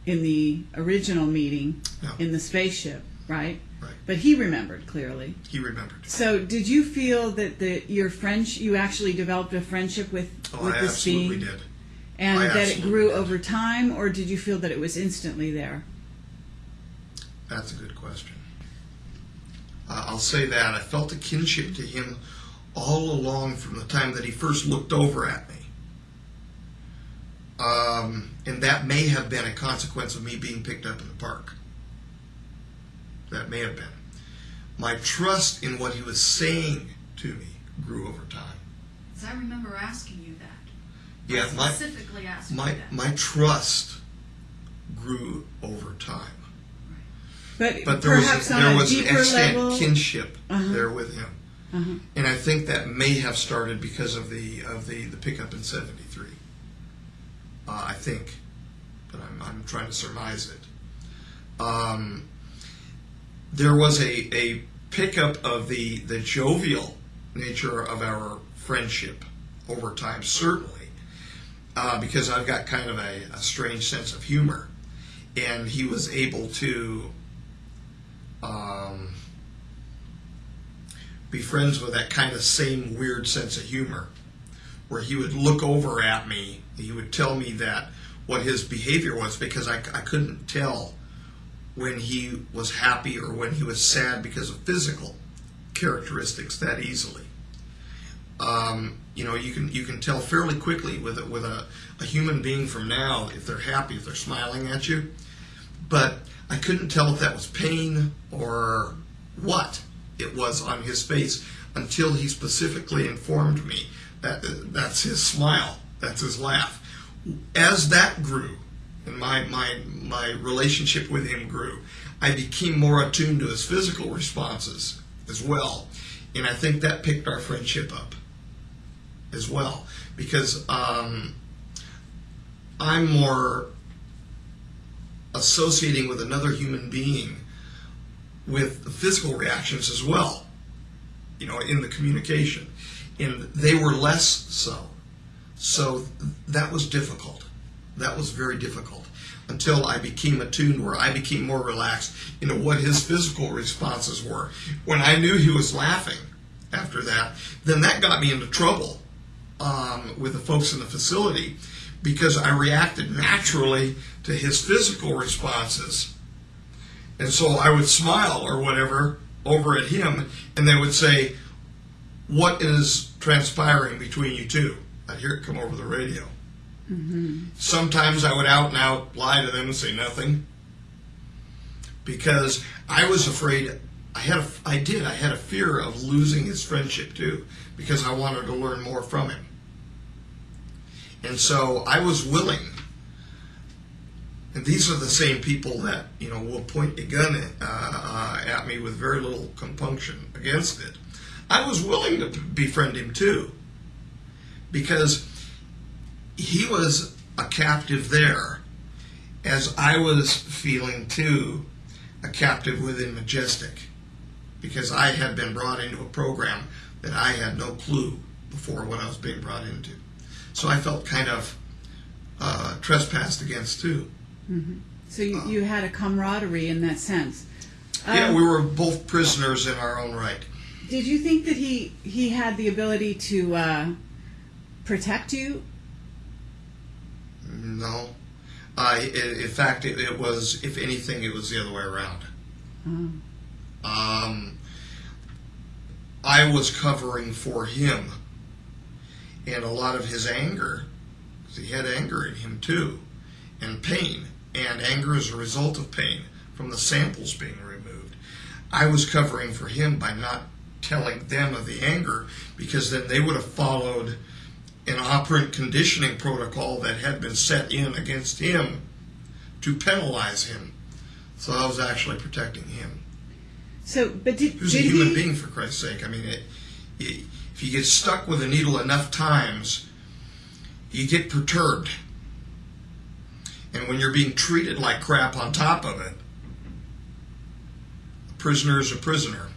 in the original meeting in the spaceship, right? Right. But he remembered clearly. He remembered. So, did you feel that you actually developed a friendship with this being? I absolutely did. And that it grew over time, or did you feel that it was instantly there? That's a good question. I'll say that I felt a kinship to him all along from the time that he first looked over at me. And that may have been a consequence of me being picked up in the park. That may have been. My trust in what he was saying to me grew over time. Because I remember asking you that. Yeah, specifically asking you that. My trust grew over time. Right. But there was an extant kinship there with him. Uh-huh. And I think that may have started because of the pickup in '73. I think, but I'm trying to surmise it. There was a pickup of the jovial nature of our friendship over time, certainly, because I've got kind of a strange sense of humor, and he was able to be friends with that kind of same weird sense of humor, where he would look over at me, he would tell me that what his behavior was, because I couldn't tell when he was happy or when he was sad because of physical characteristics that easily. You can tell fairly quickly with a human being from now if they're happy, if they're smiling at you, but I couldn't tell if that was pain or what it was on his face until he specifically informed me that that's his smile, that's his laugh. As that grew, and my relationship with him grew, I became more attuned to his physical responses as well, and I think that picked our friendship up as well, because I'm more associating with another human being with the physical reactions as well, in the communication, and they were less so. So that was difficult. That was very difficult until I became attuned, where I became more relaxed into what his physical responses were. When I knew he was laughing after that, then that got me into trouble with the folks in the facility, because I reacted naturally to his physical responses. And so I would smile or whatever over at him, and they would say, "What is transpiring between you two?" I'd hear it come over the radio. Mm-hmm. Sometimes I would out and out lie to them and say nothing, because I was afraid. I had a fear of losing his friendship too, because I wanted to learn more from him. And so I was willing, And these are the same people that, will point a gun at me with very little compunction against it. I was willing to befriend him too, because he was a captive there, as I was feeling too a captive within Majestic, because I had been brought into a program that I had no clue before what I was being brought into. So I felt kind of trespassed against too. Mm-hmm. So you had a camaraderie in that sense. Yeah, we were both prisoners in our own right. Did you think that he had the ability to protect you? No. In fact, it was, if anything, it was the other way around. Oh. I was covering for him, and a lot of his anger, because he had anger in him too, and pain, and anger as a result of pain from the samples being removed. I was covering for him by not telling them of the anger, because then they would have followed an operant conditioning protocol that had been set in against him to penalize him. So I was actually protecting him. So, but he was a human being, for Christ's sake. I mean, if you get stuck with a needle enough times, you get perturbed. And when you're being treated like crap on top of it, a prisoner is a prisoner.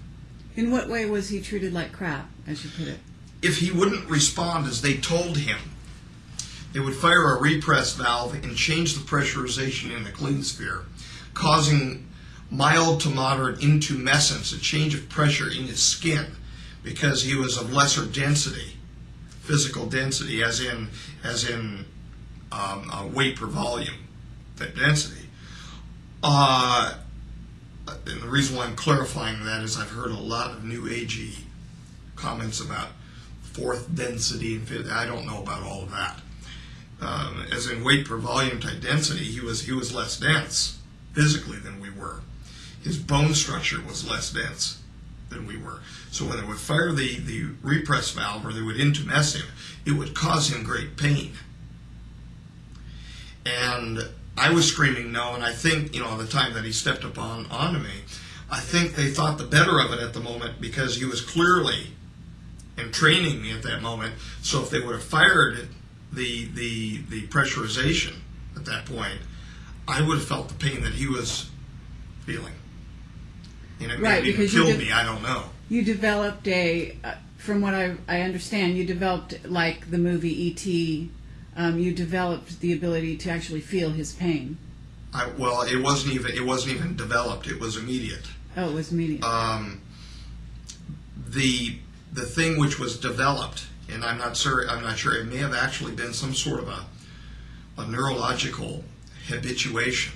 In what way was he treated like crap, as you put it? If he wouldn't respond as they told him, they would fire a repress valve and change the pressurization in the clean sphere, causing mild to moderate intumescence, a change of pressure in his skin, because he was of lesser density, physical density, as in weight per volume, that density. And the reason why I'm clarifying that is I've heard a lot of new agey comments about fourth density and fifth. I don't know about all of that. As in weight per volume type density, he was less dense physically than we were. His bone structure was less dense than we were. So when they would fire the repress valve, or they would intumesce him, it would cause him great pain. And I was screaming no, and I think, the time that he stepped up onto me, I think they thought the better of it at the moment, because he was clearly in training me at that moment. So if they would have fired the pressurization at that point, I would have felt the pain that he was feeling. And it Right, maybe because killed me, I don't know. You developed from what I understand, you developed, like the movie E.T., you developed the ability to actually feel his pain. Well, it wasn't even developed. It was immediate. Oh, it was immediate. The thing which was developed, and I'm not sure. It may have actually been some sort of a neurological habituation.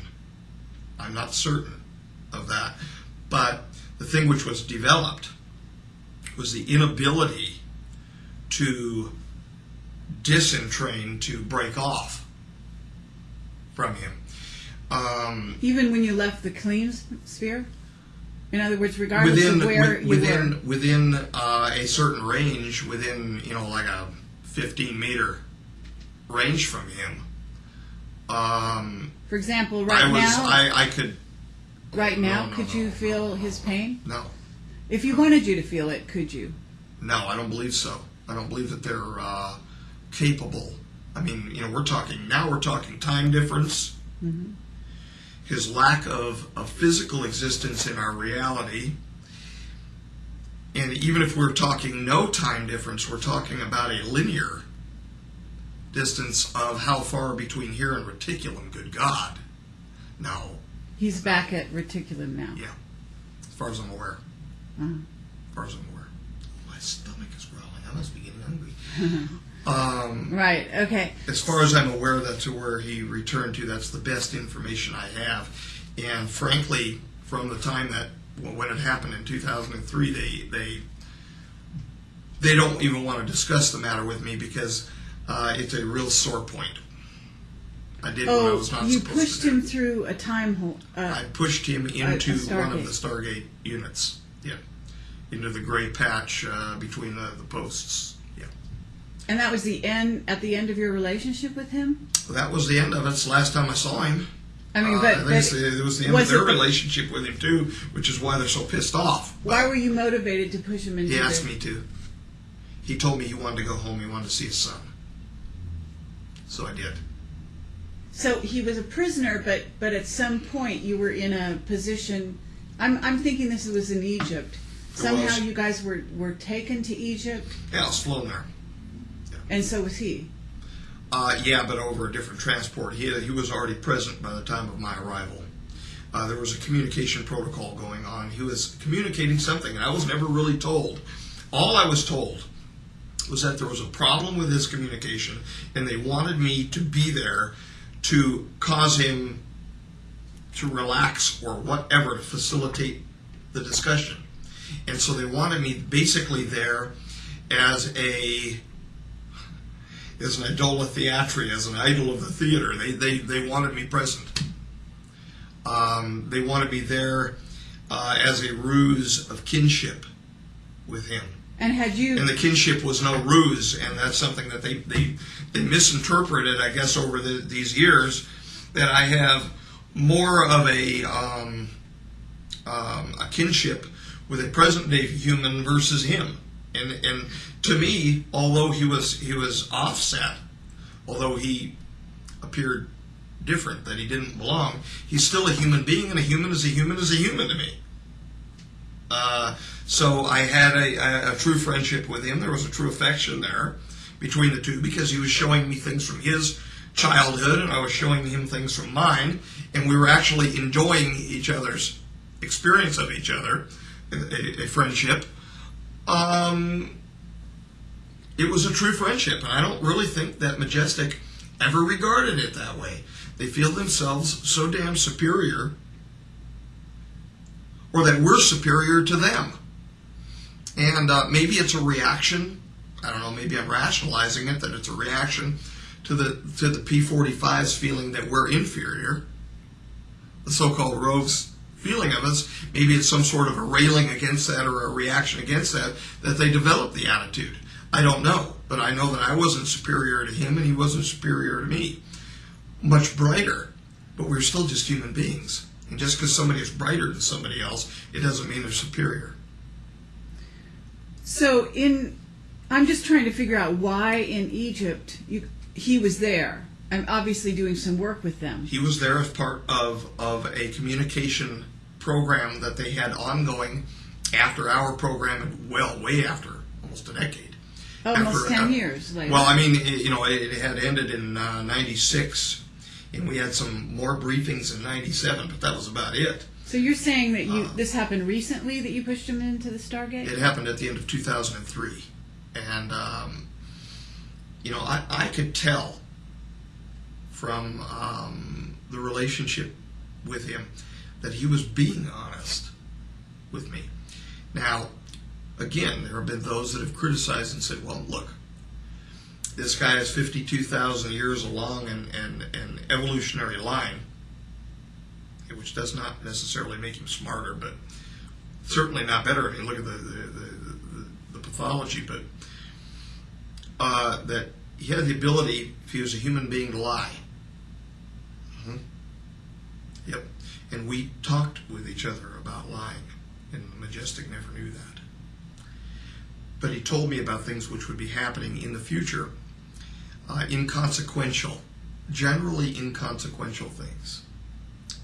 I'm not certain of that. But the thing which was developed was the inability to disentrain, to break off from him. Even when you left the clean sphere? In other words, regardless of where you were? Within a certain range, within, like a 15-meter range from him. For example, right now? I could... Right now, could you feel his pain? No. If you wanted you to feel it, could you? No, I don't believe so. I don't believe that they're capable. I mean, we're talking time difference. Mm-hmm. His lack of physical existence in our reality. And even if we're talking no time difference, we're talking about a linear distance of how far between here and reticulum, good God. No. He's back at reticulum now. Yeah, as far as I'm aware. Uh-huh. As far as I'm aware. My stomach is growling. I must be getting hungry. Right, okay. As far as I'm aware, that's where he returned to. That's the best information I have. And frankly, from the time that, when it happened in 2003, they don't even want to discuss the matter with me, because it's a real sore point. I did what I was not supposed to do. You pushed him through a time hole. I pushed him into one of the Stargate units. Yeah, into the gray patch between the posts. Yeah. And that was at the end of your relationship with him? That was the end of it. It's the last time I saw him. I mean, I think it was the end of their relationship with him too, which is why they're so pissed off. Why were you motivated to push him into? He asked me to. He told me he wanted to go home. He wanted to see his son. So I did. So he was a prisoner, but at some point you were in a position. I'm thinking this was in Egypt. Somehow you guys were taken to Egypt. Yeah, I was flown there. Yeah. And so was he. Yeah, but over a different transport. He was already present by the time of my arrival. There was a communication protocol going on. He was communicating something, and I was never really told. All I was told was that there was a problem with his communication, and they wanted me to be there to cause him to relax or whatever to facilitate the discussion. And so they wanted me basically there as an idola theatri, as an idol of the theater. They wanted me present. They wanted me there as a ruse of kinship with him. And the kinship was no ruse, and that's something that they misinterpreted, I guess, over these years, that I have more of a kinship with a present-day human versus him. And to me, although he was offset, although he appeared different, that he didn't belong, he's still a human being, and a human is a human is a human to me. So I had a true friendship with him. There was a true affection there between the two, because he was showing me things from his childhood, and I was showing him things from mine, and we were actually enjoying each other's experience of each other, a friendship. It was a true friendship, and I don't really think that Majestic ever regarded it that way. They feel themselves so damn superior, or that we're superior to them. And maybe it's a reaction. I don't know, maybe I'm rationalizing it, that it's a reaction to the P-45's feeling that we're inferior, the so-called rogues' feeling of us. Maybe it's some sort of a railing against that, or a reaction against that they developed the attitude. I don't know, but I know that I wasn't superior to him, and he wasn't superior to me. Much brighter, but we're still just human beings. And just because somebody is brighter than somebody else, it doesn't mean they're superior. So I'm just trying to figure out why in Egypt he was there. I'm obviously doing some work with them. He was there as part of a communication program that they had ongoing after our program, and way after, almost a decade. Almost 10 years later. Well, I mean, it had ended in 96, and we had some more briefings in 97, but that was about it. So you're saying that this happened recently, that you pushed him into the Stargate? It happened at the end of 2003. And, I could tell from the relationship with him that he was being honest with me. Now, again, there have been those that have criticized and said, well, look, this guy has 52,000 years along an evolutionary line, which does not necessarily make him smarter, but certainly not better if you look at the pathology, but that he had the ability, if he was a human being, to lie. Mm-hmm. Yep. And we talked with each other about lying, and Majestic never knew that. But he told me about things which would be happening in the future, generally inconsequential things.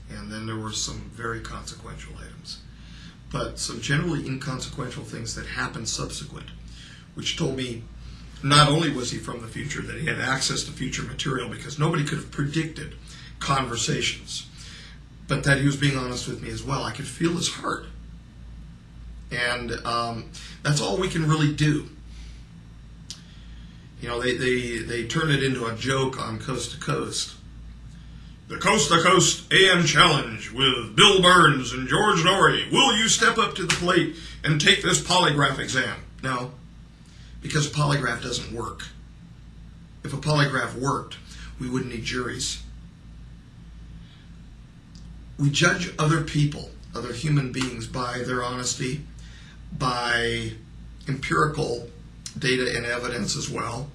And then there were some very consequential items. But some generally inconsequential things that happened subsequent, which told me not only was he from the future, that he had access to future material, because nobody could have predicted conversations, but that he was being honest with me as well. I could feel his heart. And that's all we can really do. They turn it into a joke on Coast to Coast. The Coast to Coast AM Challenge with Bill Burns and George Norrie. Will you step up to the plate and take this polygraph exam? No, because a polygraph doesn't work. If a polygraph worked, we wouldn't need juries. We judge other people, other human beings, by their honesty, by empirical data and evidence as well,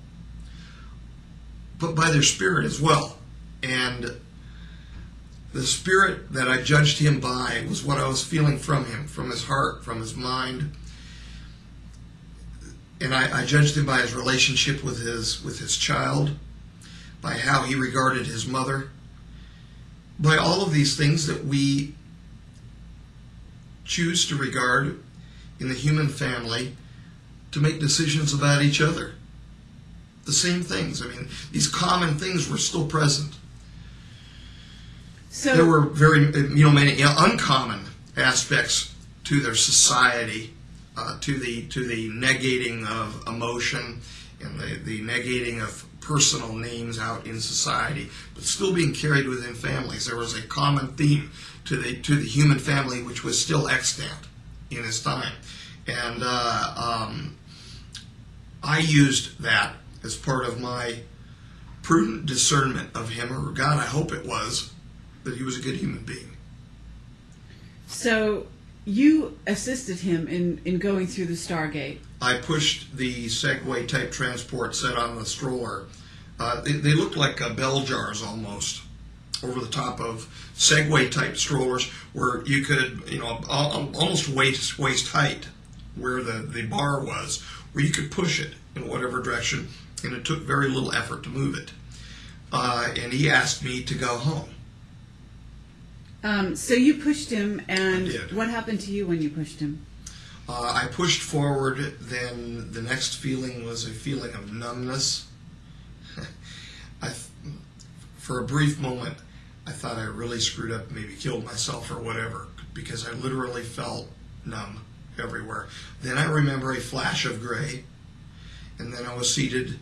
but by their spirit as well. And The spirit that I judged him by was what I was feeling from him, from his heart, from his mind. And I judged him by his relationship with his child, by how he regarded his mother, by all of these things that we choose to regard in the human family to make decisions about each other. The same things. I mean, these common things were still present. So there were many uncommon aspects to their society, to the negating of emotion and the negating of personal names out in society, but still being carried within families. There was a common theme to the human family which was still extant in his time, and I used that as part of my prudent discernment of him, or God, I hope it was, that he was a good human being. So you assisted him in going through the Stargate. I pushed the Segway type transport set on the stroller. They looked like bell jars almost, over the top of Segway type strollers, where you could, almost waist height, where the bar was, where you could push it in whatever direction, and it took very little effort to move it. And he asked me to go home. So you pushed him, and I did. What happened to you when you pushed him? I pushed forward, then the next feeling was a feeling of numbness. For a brief moment, I thought I really screwed up, maybe killed myself or whatever, because I literally felt numb everywhere. Then I remember a flash of gray, and then I was seated,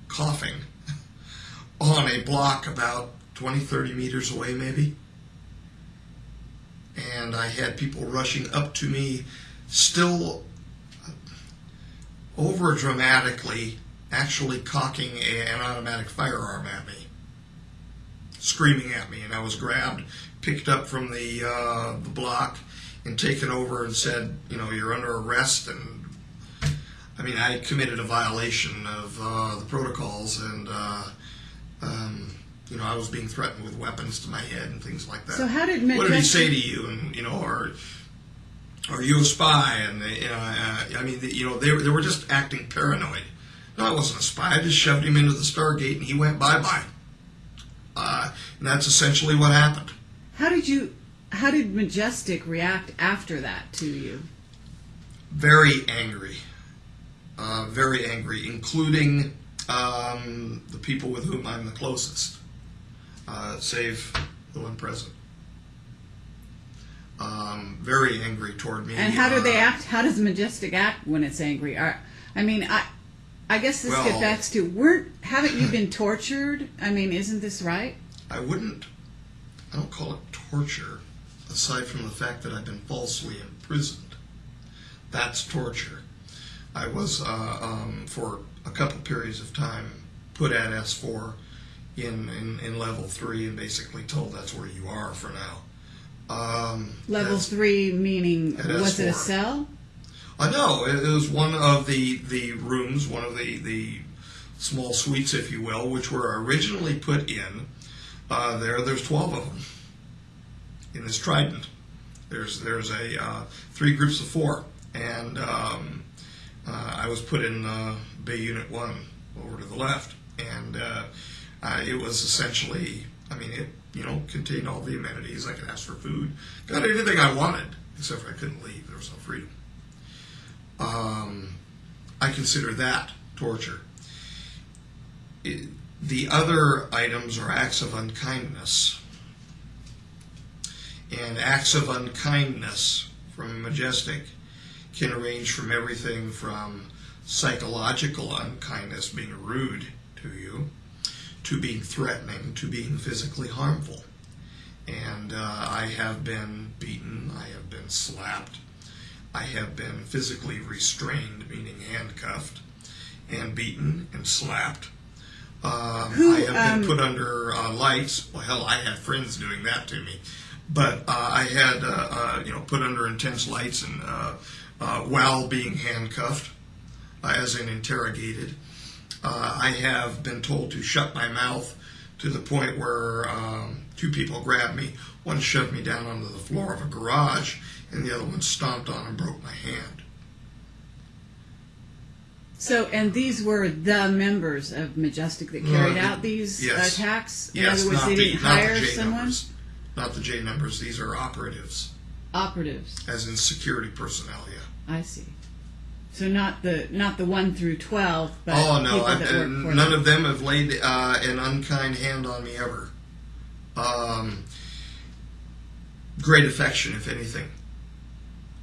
coughing, on a block about 20, 30 meters away maybe. And I had people rushing up to me, still over dramatically, actually cocking an automatic firearm at me, screaming at me, and I was grabbed, picked up from the block, and taken over and said, you're under arrest. And I mean, I committed a violation of the protocols, and I was being threatened with weapons to my head and things like that. So how did Majestic... What did he say to you? And are you a spy? And they were just acting paranoid. No, I wasn't a spy. I just shoved him into the Stargate, and he went bye-bye. And that's essentially what happened. How did Majestic react after that to you? Very angry, including the people with whom I'm the closest, save the one present. Very angry toward me. And how do they act? How does Majestic act when it's angry? I guess this gets back to haven't you been tortured? I mean, isn't this right? I don't call it torture, aside from the fact that I've been falsely imprisoned. That's torture. I was, for a couple periods of time, put at S4 in level 3 and basically told that's where you are for now. Level 3 meaning, was it a S4. cell? No, it was one of the rooms, one of the small suites, if you will, which were originally put in. There's 12 of them in this trident. There's 3 groups of 4, and I was put in Bay Unit 1 over to the left, and it was essentially, it contained all the amenities. I could ask for food, got anything I wanted, except for I couldn't leave. There was no freedom. I consider that torture. The other items are acts of unkindness. And acts of unkindness from Majestic can range from everything from psychological unkindness, being rude to you, to being threatening, to being physically harmful. And I have been beaten, I have been slapped, I have been physically restrained, meaning handcuffed, and beaten and slapped. I have been put under lights. Well, hell, I had friends doing that to me. But I had, put under intense lights and while being handcuffed, as in interrogated. I have been told to shut my mouth to the point where two people grabbed me. One shoved me down onto the floor of a garage, and the other one stomped on and broke my hand. So, and these were the members of Majestic that carried out these yes. attacks? In Yes, other words, they didn't not hire the J someone? numbers. Not the J numbers. These are operatives. Operatives. As in security personnel, yeah. I see. So not the 1 through 12, but oh, no, people that work for none them. of them have laid an unkind hand on me ever. Great affection, if anything,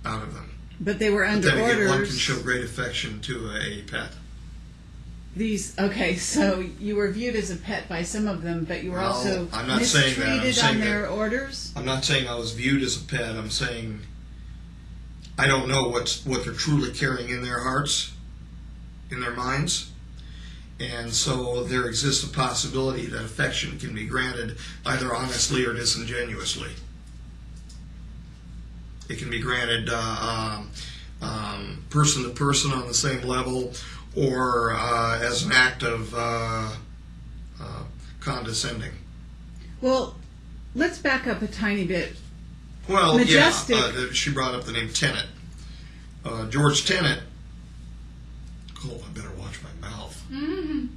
out of them. But they were under But then orders. again, one can show great affection to a pet. Okay, so you were viewed as a pet by some of them, but you were also I'm not saying that. I'm mistreated saying on their that- orders? I'm not saying I was viewed as a pet. I'm saying I don't know what they're truly carrying in their hearts, in their minds. And so there exists a possibility that affection can be granted either honestly or disingenuously. It can be granted person to person on the same level, or as an act of condescending. Well, let's back up a tiny bit. Well, Majestic. yeah, she brought up the name Tenet. George Tenet. Oh, I better watch my mouth. Mm-hmm.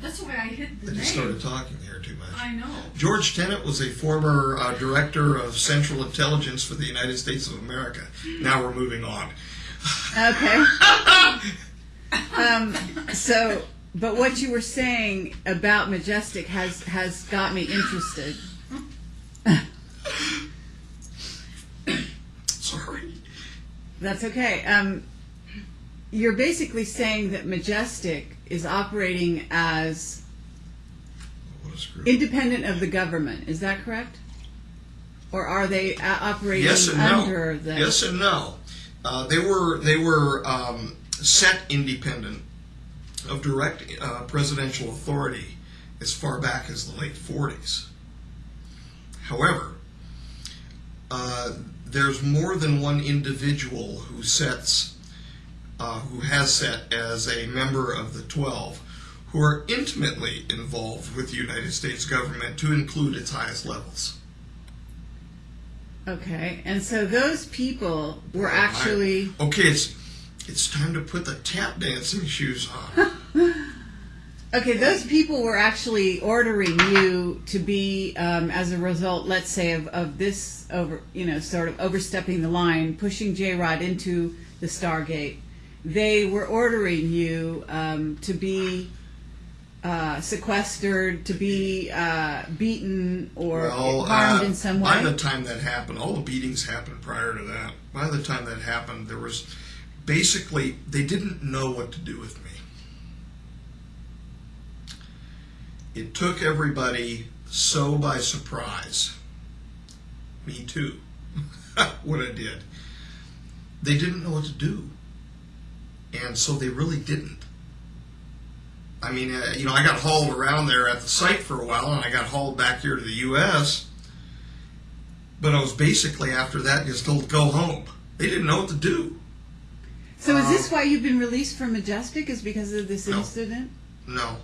That's why I hit the I name. just started talking here too much. I know. George Tenet was a former director of Central Intelligence for the United States of America. Now we're moving on. Okay. So, but what you were saying about Majestic has got me interested. Sorry. That's okay. You're basically saying that Majestic is operating as What a screw. independent of the government. Is that correct? Or are they operating Yes and under no. the... Yes and no. They were set independent of direct presidential authority as far back as the late 40s. However, there's more than one individual who has set as a member of the 12 who are intimately involved with the United States government to include its highest levels. Okay, and so those people were actually... Okay, it's time to put the tap dancing shoes on. Okay, those people were actually ordering you to be, as a result, let's say, of this sort of overstepping the line, pushing J-Rod into the Stargate. They were ordering you to be sequestered, to be beaten or harmed in some way. By the time that happened, all the beatings happened prior to that. By the time that happened, there was basically, they didn't know what to do with me. It took everybody so by surprise. Me too. What I did. They didn't know what to do. And so they really didn't. I mean, I got hauled around there at the site for a while, and I got hauled back here to the U.S., but I was basically, after that, just told to go home. They didn't know what to do. So is this why you've been released from Majestic, is because of this incident? No.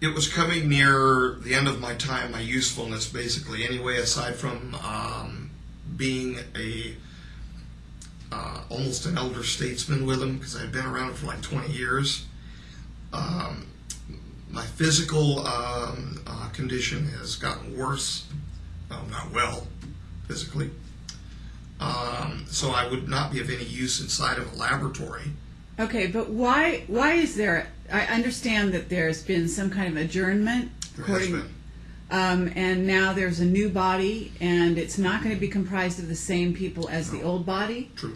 It was coming near the end of my time, my usefulness, basically, anyway, aside from being almost an elder statesman with them, because I'd been around for like 20 years. My physical condition has gotten worse. Not well, physically. So I would not be of any use inside of a laboratory. Okay, but why is there... I understand that there's been some kind of adjournment. There has been. And now there's a new body, and it's not going to be comprised of the same people as the old body. True.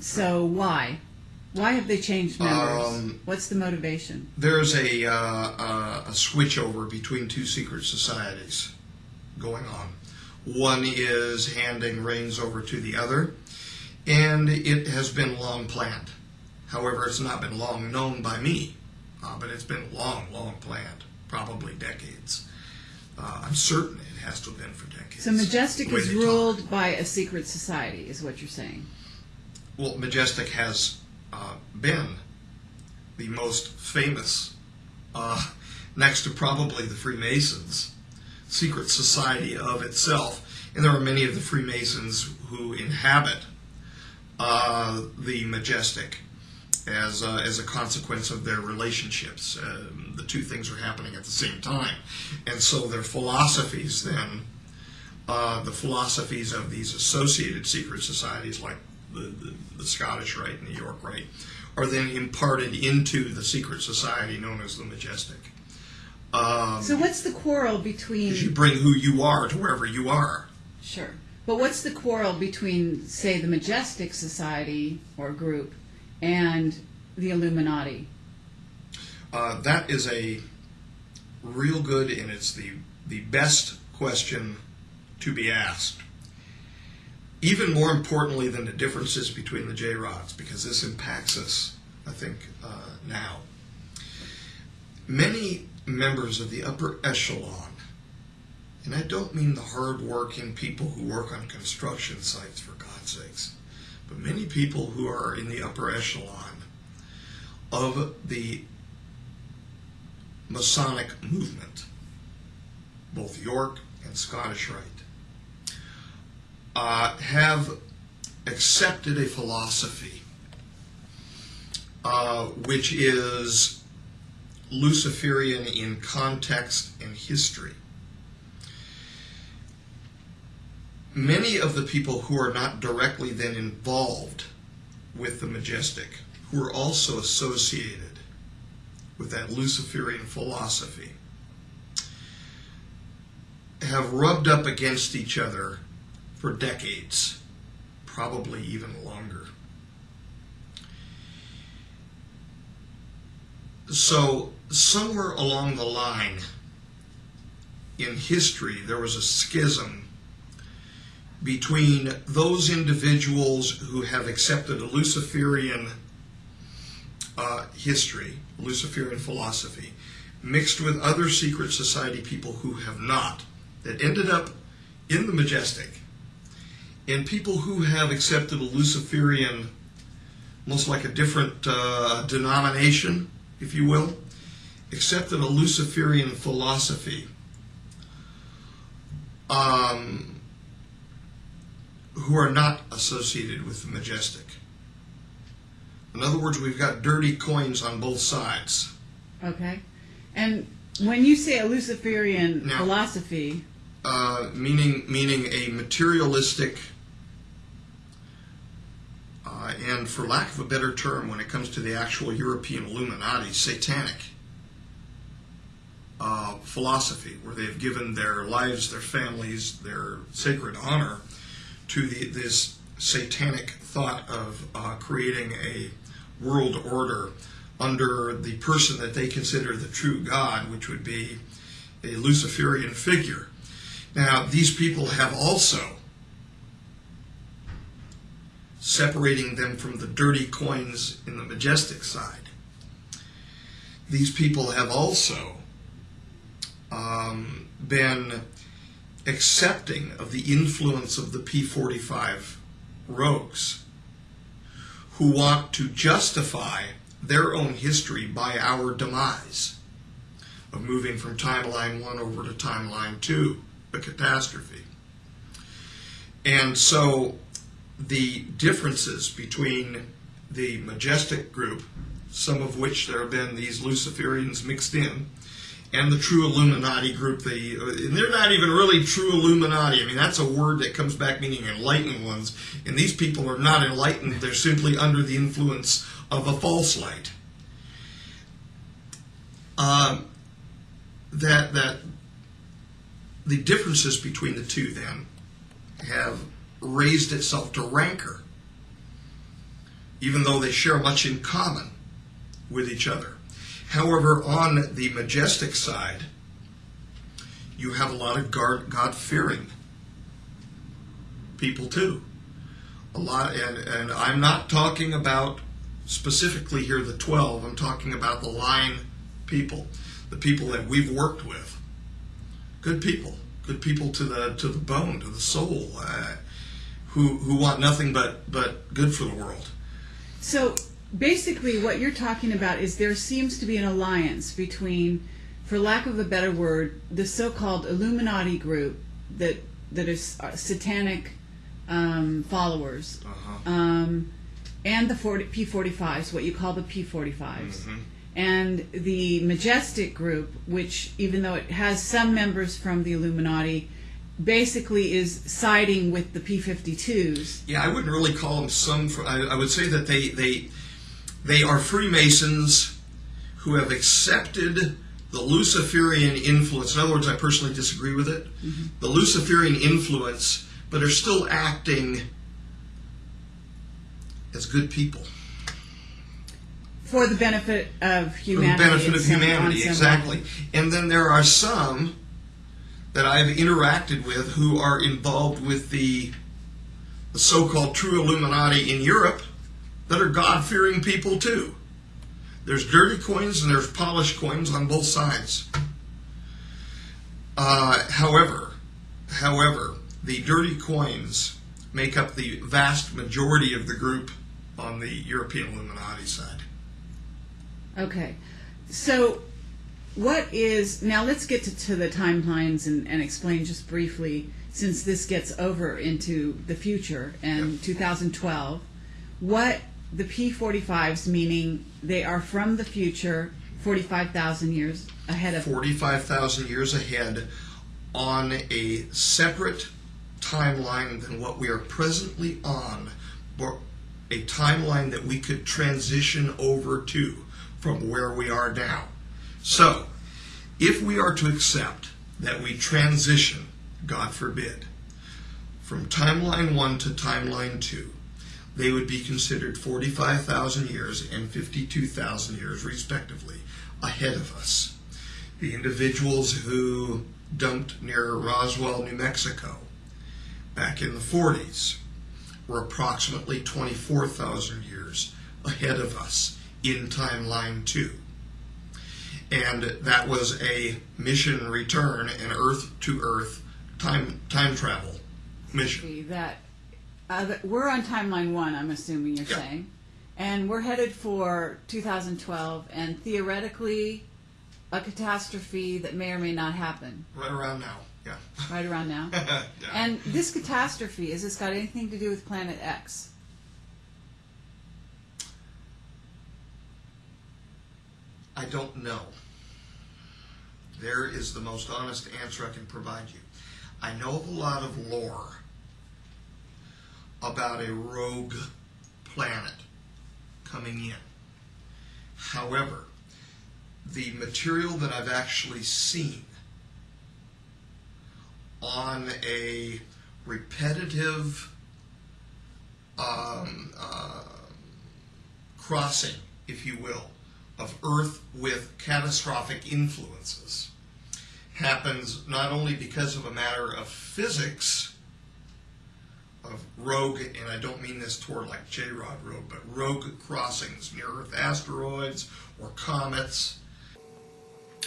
So why? Why have they changed members? What's the motivation? There's a switch over between two secret societies going on. One is handing reins over to the other, and it has been long planned. However, it's not been long known by me, but it's been long planned, probably decades. I'm certain it has to have been for decades. So Majestic is ruled by a secret society, is what you're saying? Well, Majestic has been the most famous next to probably the Freemasons, secret society of itself. And there are many of the Freemasons who inhabit the Majestic as a consequence of their relationships. The two things are happening at the same time. And so their philosophies then, the philosophies of these associated secret societies like the Scottish Rite and the York Rite, are then imparted into the secret society known as the Majestic. So what's the quarrel between... You bring who you are to wherever you are. Sure. But what's the quarrel between, say, the Majestic Society or group and the Illuminati? That is a real good, and it's the best question to be asked. Even more importantly than the differences between the J-Rods, because this impacts us, I think, now. Many members of the upper echelon, and I don't mean the hard-working people who work on construction sites, for God's sakes, but many people who are in the upper echelon of the Masonic movement, both York and Scottish Rite, have accepted a philosophy which is Luciferian in context and history. Many of the people who are not directly then involved with the Majestic, who are also associated with that Luciferian philosophy, have rubbed up against each other for decades, probably even longer. So somewhere along the line in history, there was a schism between those individuals who have accepted a Luciferian history, Luciferian philosophy, mixed with other secret society people who have not, that ended up in the Majestic, and people who have accepted a Luciferian, almost like a different denomination, if you will, accepted a Luciferian philosophy, who are not associated with the Majestic. In other words, we've got dirty coins on both sides. Okay. And when you say a Luciferian philosophy... meaning a materialistic, and for lack of a better term, when it comes to the actual European Illuminati, satanic philosophy, where they've given their lives, their families, their sacred honor to this satanic thought of creating a world order under the person that they consider the true God, which would be a Luciferian figure. Now, these people have also, separating them from the dirty coins in the Majestic side, these people have also been accepting of the influence of the P45 rogues, who want to justify their own history by our demise of moving from timeline 1 over to timeline 2, the catastrophe. And so the differences between the Majestic group, some of which there have been these Luciferians mixed in, and the true Illuminati group, and they're not even really true Illuminati. I mean, that's a word that comes back meaning enlightened ones, and these people are not enlightened. They're simply under the influence of a false light. That the differences between the two then have raised itself to rancor, even though they share much in common with each other. However, on the Majestic side, you have a lot of God-fearing people too. A lot, and I'm not talking about specifically here the 12. I'm talking about the line people, the people that we've worked with. Good people to the bone, to the soul, who want nothing but good for the world. So basically what you're talking about is there seems to be an alliance between for lack of a better word, the so-called Illuminati group that is satanic followers, and the P45s, what you call the P45s, and the Majestic group, which, even though it has some members from the Illuminati, basically is siding with the P52s. Yeah, I wouldn't really call them I would say that they are Freemasons who have accepted the Luciferian influence. In other words, I personally disagree with it. The Luciferian influence, but are still acting as good people. For the benefit of humanity. For the benefit of humanity, exactly. Level. And then there are some that I've interacted with who are involved with the so-called true Illuminati in Europe that are God-fearing people too. There's dirty coins and there's polished coins on both sides. However, the dirty coins make up the vast majority of the group on the European Illuminati side. Okay. So now let's get to the timelines and explain just briefly, since this gets over into the future and 2012, what the P45s, meaning they are from the future 45,000 years ahead of 45,000 years ahead on a separate timeline than what we are presently on, or a timeline that we could transition over to from where we are now. So, if we are to accept that we transition, God forbid, from timeline 1 to timeline 2, they would be considered 45,000 years and 52,000 years, respectively, ahead of us. The individuals who dumped near Roswell, New Mexico, back in the 40s, were approximately 24,000 years ahead of us in timeline 2. And that was a mission return, an Earth-to-Earth time travel mission. That we're on timeline 1, I'm assuming you're saying, and we're headed for 2012, and theoretically a catastrophe that may or may not happen. Right around now, yeah. Right around now? Yeah. And this catastrophe, has this got anything to do with Planet X? I don't know. There is the most honest answer I can provide you. I know of a lot of lore about a rogue planet coming in. However, the material that I've actually seen on a repetitive crossing, if you will, of Earth with catastrophic influences happens not only because of a matter of physics, of rogue, and I don't mean this toward like J-Rod rogue, but rogue crossings near Earth asteroids or comets.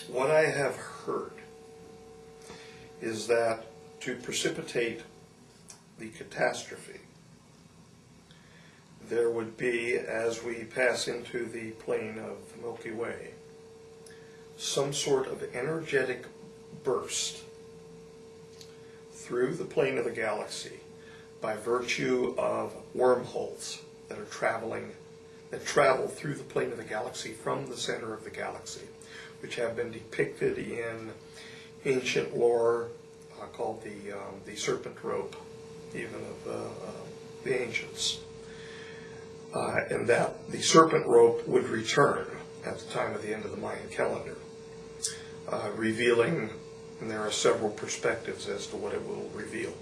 What I have heard is that to precipitate the catastrophe, there would be, as we pass into the plane of the Milky Way, some sort of energetic burst through the plane of the galaxy by virtue of wormholes that travel through the plane of the galaxy from the center of the galaxy, which have been depicted in ancient lore called the serpent rope, even of the ancients. And that the serpent rope would return at the time of the end of the Mayan calendar, revealing, and there are several perspectives as to what it will reveal.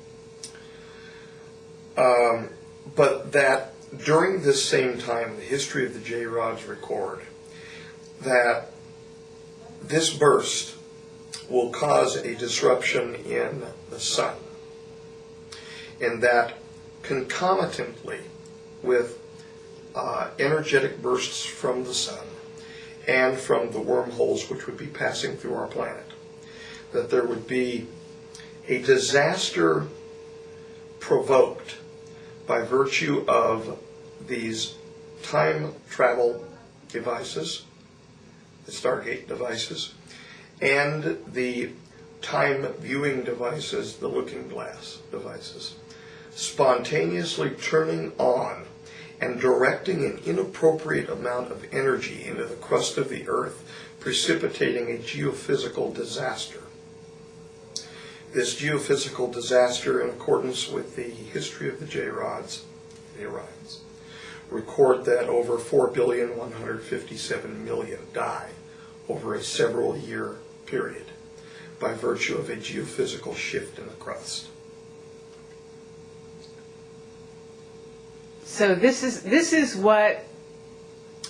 But that during this same time, the history of the J-Rods record that this burst will cause a disruption in the sun, and that concomitantly with energetic bursts from the sun and from the wormholes which would be passing through our planet, that there would be a disaster provoked by virtue of these time travel devices, the Stargate devices, and the time viewing devices, the looking glass devices, spontaneously turning on and directing an inappropriate amount of energy into the crust of the earth, precipitating a geophysical disaster. This geophysical disaster, in accordance with the history of the J-rods, the Orions, record that over 4,157,000,000 die over a several-year period by virtue of a geophysical shift in the crust. So this is what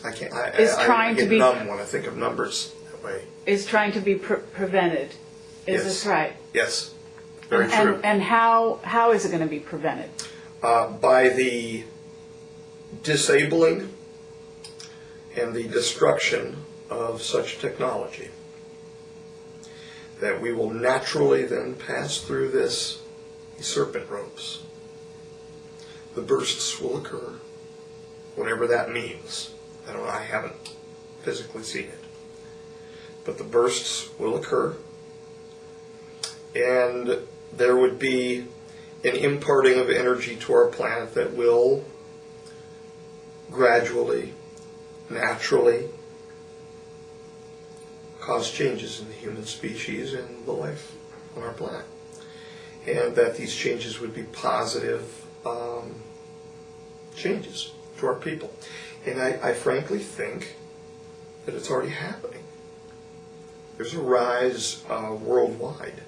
I get numb when I think of numbers that way. Is trying to be prevented. Is this right? Yes, very true. And how is it going to be prevented? By the disabling and the destruction of such technology, that we will naturally then pass through this serpent ropes. The bursts will occur, whatever that means. I don't know, I haven't physically seen it. But the bursts will occur, and there would be an imparting of energy to our planet that will gradually, naturally cause changes in the human species and the life on our planet. And that these changes would be positive changes to our people. And I frankly think that it's already happening. There's a rise worldwide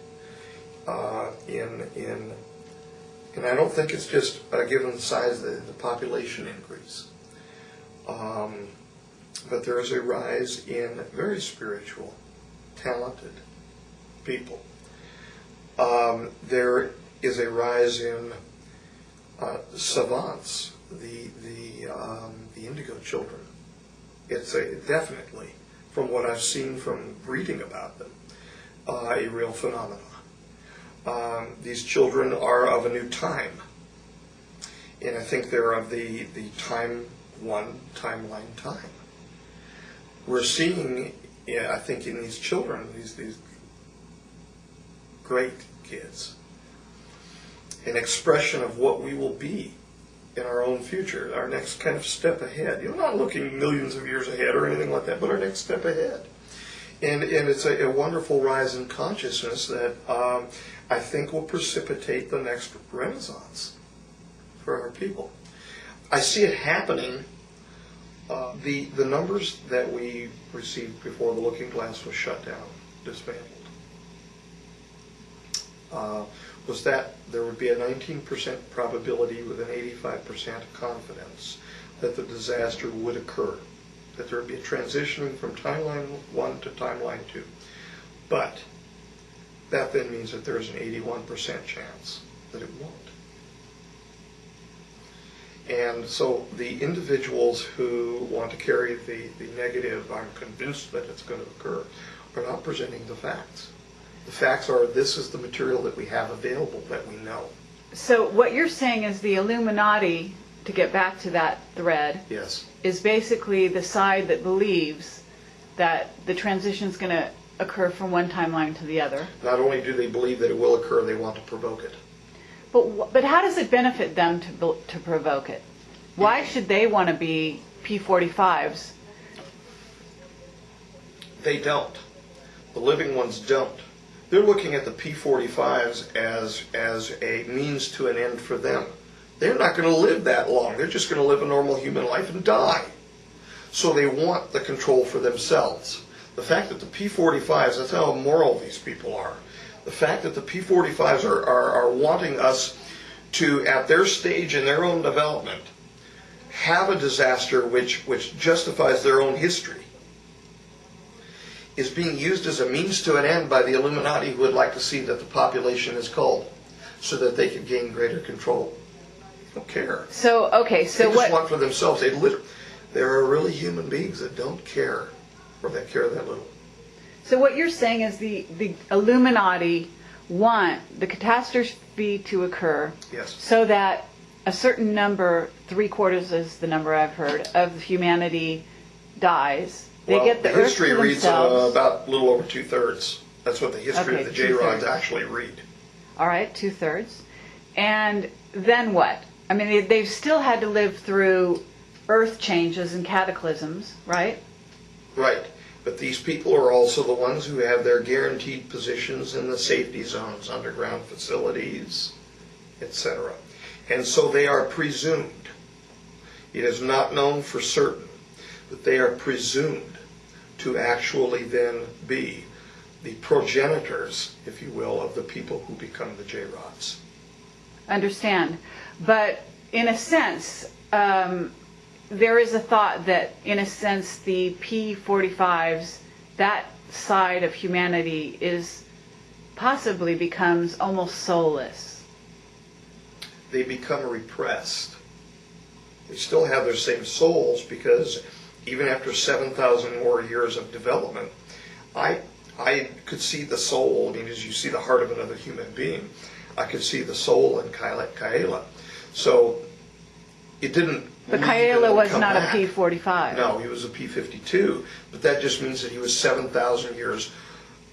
and I don't think it's just given the size of the population increase. But there is a rise in very spiritual, talented people. There is a rise in savants, the indigo children. It's definitely, from what I've seen from reading about them, a real phenomenon. These children are of a new time, and I think they're of the timeline time. We're seeing, I think, in these children, these great kids, an expression of what we will be in our own future, our next kind of step ahead. You're not looking millions of years ahead or anything like that, but our next step ahead. And it's a wonderful rise in consciousness that I think will precipitate the next renaissance for our people. I see it happening. The numbers that we received before the looking glass was shut down, dismantled, was that there would be a 19% probability with an 85% confidence that the disaster would occur, that there would be a transitioning from timeline 1 to timeline 2. But that then means that there is an 81% chance that it won't. And so the individuals who want to carry the negative, I'm convinced that it's going to occur, are not presenting the facts. The facts are, this is the material that we have available that we know. So what you're saying is the Illuminati, to get back to that thread, yes, is basically the side that believes that the transition is going to occur from one timeline to the other. Not only do they believe that it will occur, they want to provoke it. But how does it benefit them to provoke it? Why should they want to be P45s? They don't. The living ones don't. They're looking at the P45s as a means to an end for them. They're not going to live that long. They're just going to live a normal human life and die. So they want the control for themselves. The fact that the P45s, that's how immoral these people are. The fact that the P45s are wanting us to, at their stage in their own development, have a disaster which justifies their own history, is being used as a means to an end by the Illuminati, who would like to see that the population is culled so that they can gain greater control. They don't care. So, okay, so they just want for themselves. There are really human beings that don't care, or that care that little. So what you're saying is the Illuminati want the catastrophe to occur, yes, so that a certain number, 3/4 is the number I've heard, of humanity dies, They Well, get the Earth history to reads themselves. about a little over 2/3. That's what the history Okay, of the J-rods 2/3. actually read. All right, 2/3. And then what? I mean, they've still had to live through Earth changes and cataclysms, right? Right. But these people are also the ones who have their guaranteed positions in the safety zones, underground facilities, etc. And so they are presumed. It is not known for certain, but they are presumed to actually then be the progenitors, if you will, of the people who become the J-rods. Understand. But in a sense, there is a thought that, in a sense, the P45s, that side of humanity is possibly becomes almost soulless. They become repressed. They still have their same souls because even after 7,000 more years of development, I could see the soul. I mean, as you see the heart of another human being, I could see the soul in Kaela. So it didn't. But Kaela was not back. a P45. No, he was a P52. But that just means that he was 7,000 years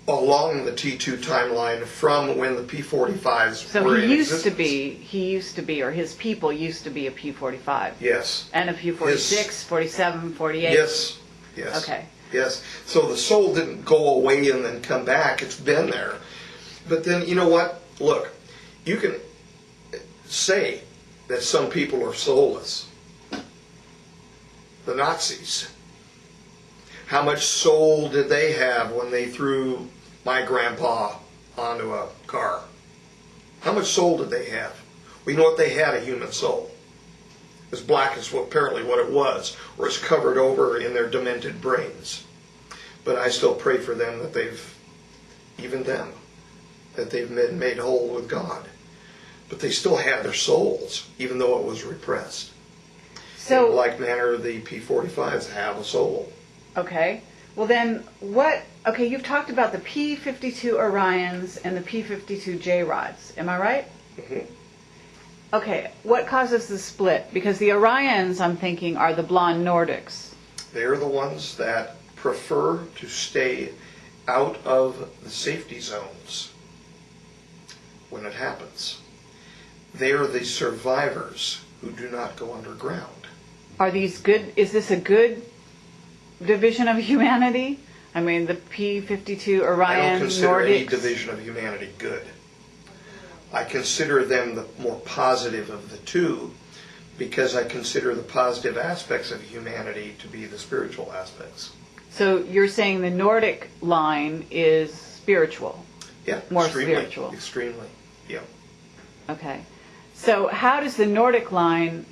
along the T2 timeline from when the P45s So were in he existence. used to be, or his people used to be a P45. Yes. And a P46, 47, 48. Yes. Yes. Okay. Yes. So the soul didn't go away and then come back. It's been there. But then, you know what? Look, you can say that some people are soulless. The Nazis. How much soul did they have when they threw my grandpa onto a car? How much soul did they have? We know what they had, a human soul. As black as apparently what it was, or as covered over in their demented brains. But I still pray for them that they've been made whole with God. But they still had their souls, even though it was repressed. So, in like manner, the P45s have a soul. okay. Well then, okay, you've talked about the P52 Orions and the P52 J-rods. Am I right? Mm-hmm. Okay, what causes the split? Because the Orions, I'm thinking, are the blonde Nordics. They're the ones that prefer to stay out of the safety zones when it happens. They are the survivors who do not go underground. Are these good? Is this a good division of humanity? I mean, the P52 Orion I don't consider any Nordics. division of humanity good. I consider them the more positive of the two because I consider the positive aspects of humanity to be the spiritual aspects. So you're saying the Nordic line is spiritual? Yeah, More extremely, spiritual. Extremely, yeah. Okay. So how does the Nordic line,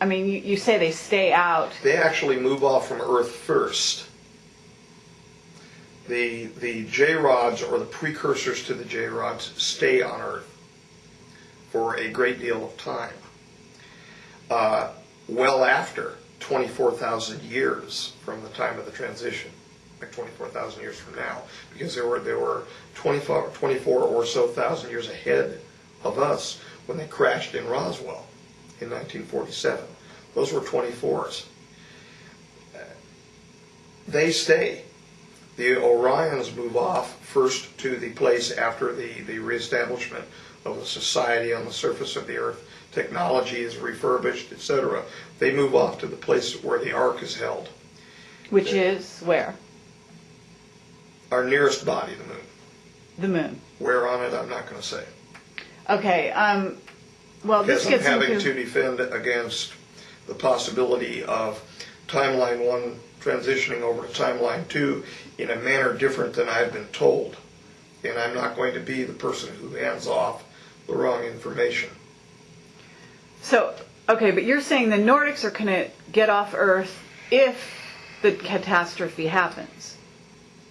I mean, you say they stay out. They actually move off from Earth first. The J-rods, or the precursors to the J-rods, stay on Earth for a great deal of time. Well after 24,000 years from the time of the transition, like 24,000 years from now, because there were 24 or so thousand years ahead of us when they crashed in Roswell in 1947. Those were 24s. They stay. The Orions move off first to the place after the reestablishment of the society on the surface of the Earth. Technology is refurbished, etc. They move off to the place where the Ark is held. Which is where? Our nearest body, the Moon. The Moon. Where on it, I'm not going to say. Okay. Well, this Because I'm gets having into... to defend against the possibility of Timeline 1 transitioning over to Timeline 2 in a manner different than I've been told. And I'm not going to be the person who hands off the wrong information. So, okay, but you're saying the Nordics are going to get off Earth if the catastrophe happens,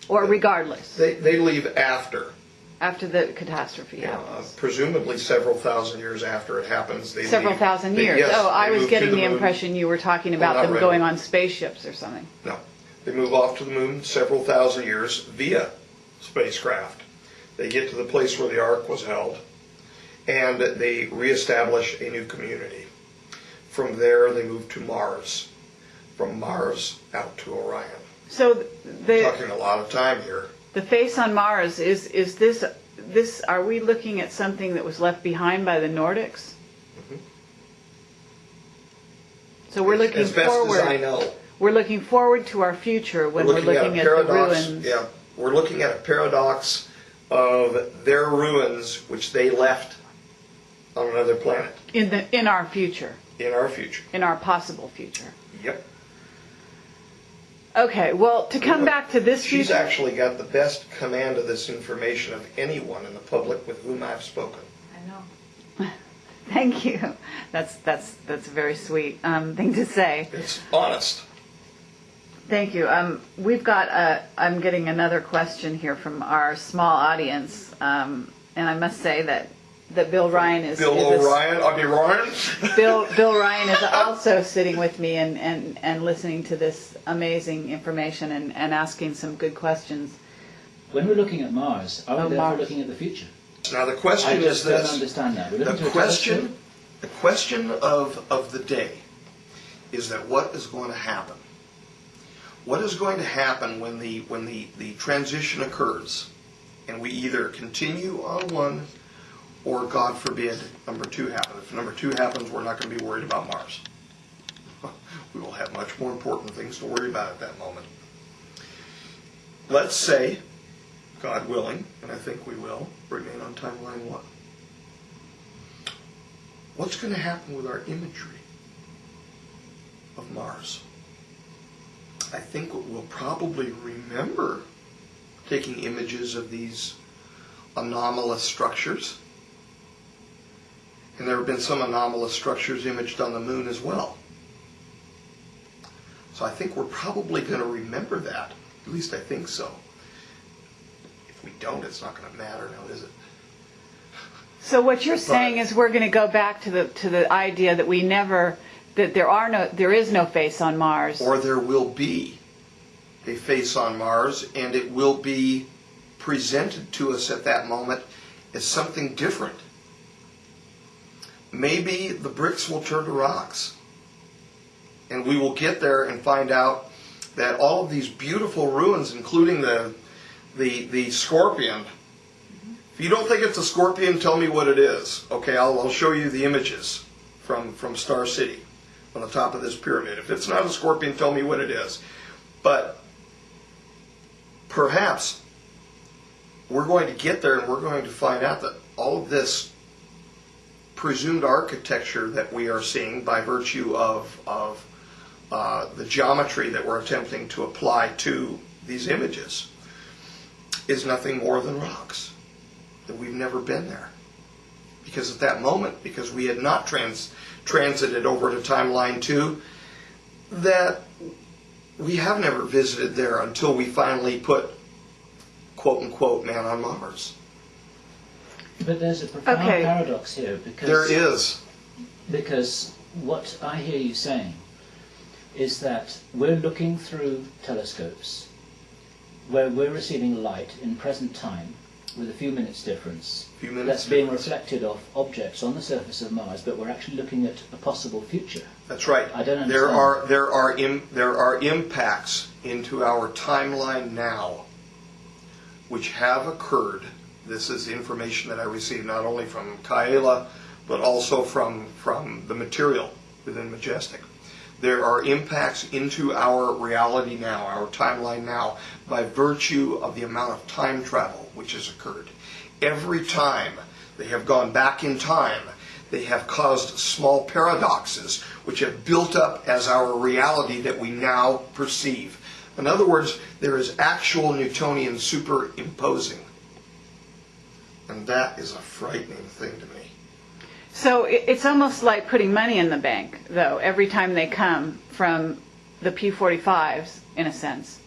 or regardless, They leave after. after the catastrophe happens. Presumably several thousand years after it happens. They Several leave. thousand years. Yes, I they was move getting to the moon. impression you were talking Well, about not them right going away. on spaceships or something. No. They move off to the moon several thousand years via spacecraft. They get to the place where the Ark was held, and they reestablish a new community. From there, they move to Mars. from Mars out to Orion. So Talking a lot of time here. the face on Mars is this. Are we looking at something that was left behind by the Nordics? Mm-hmm. So we're looking as best forward. as I know. We're looking forward to our future when we're looking at the ruins. Yeah, we're looking at a paradox of their ruins, which they left on another planet. In our future. In our future. In our possible future. Yep. Okay, well, to come back to this She's future... actually got the best command of this information of anyone in the public with whom I've spoken. I know. Thank you. That's a very sweet thing to say. It's honest. Thank you. We've got I'm getting another question here from our small audience, and I must say that Bill Ryan is... Bill O'Ryan? I'll be Ryan? Bill Ryan is also sitting with me and listening to this amazing information and asking some good questions. When we're looking at Mars, are we therefore looking at the future? Now the question I is just this. don't understand that. We're looking The to a telescope? question of the day is that what is going to happen? What is going to happen when the transition occurs and we either continue on one or, God forbid, number two happens? If number two happens, we're not going to be worried about Mars. We will have much more important things to worry about at that moment. Let's say, God willing, and I think we will, remain on timeline 1. What's going to happen with our imagery of Mars? I think we'll probably remember taking images of these anomalous structures. And there have been some anomalous structures imaged on the moon as well. So I think we're probably going to remember that. At least I think so. If we don't, it's not going to matter now, is it? So what you're saying is we're going to go back to the idea that there is no face on Mars. Or there will be a face on Mars, and it will be presented to us at that moment as something different. Maybe the bricks will turn to rocks, and we will get there and find out that all of these beautiful ruins, including the scorpion. If you don't think it's a scorpion, tell me what it is. Okay, I'll show you the images from Star City on the top of this pyramid. If it's not a scorpion, tell me what it is. But perhaps we're going to get there and we're going to find out that all of this presumed architecture that we are seeing by virtue of the geometry that we're attempting to apply to these images is nothing more than rocks. That we've never been there. Because at that moment, because we had not transited over to timeline 2, that we have never visited there until we finally put, quote unquote, man on Mars. But there's a profound paradox here, because there is. Because what I hear you saying is that we're looking through telescopes where we're receiving light in present time with a few minutes difference. That's being reflected off objects on the surface of Mars, but we're actually looking at a possible future. That's right. I don't understand. There are impacts into our timeline now which have occurred. This is information that I received not only from Kaela, but also from the material within Majestic. There are impacts into our reality now, our timeline now, by virtue of the amount of time travel which has occurred. Every time they have gone back in time, they have caused small paradoxes which have built up as our reality that we now perceive. In other words, there is actual Newtonian superimposing. And that is a frightening thing to me. So it's almost like putting money in the bank, though, every time they come from the P45s, in a sense.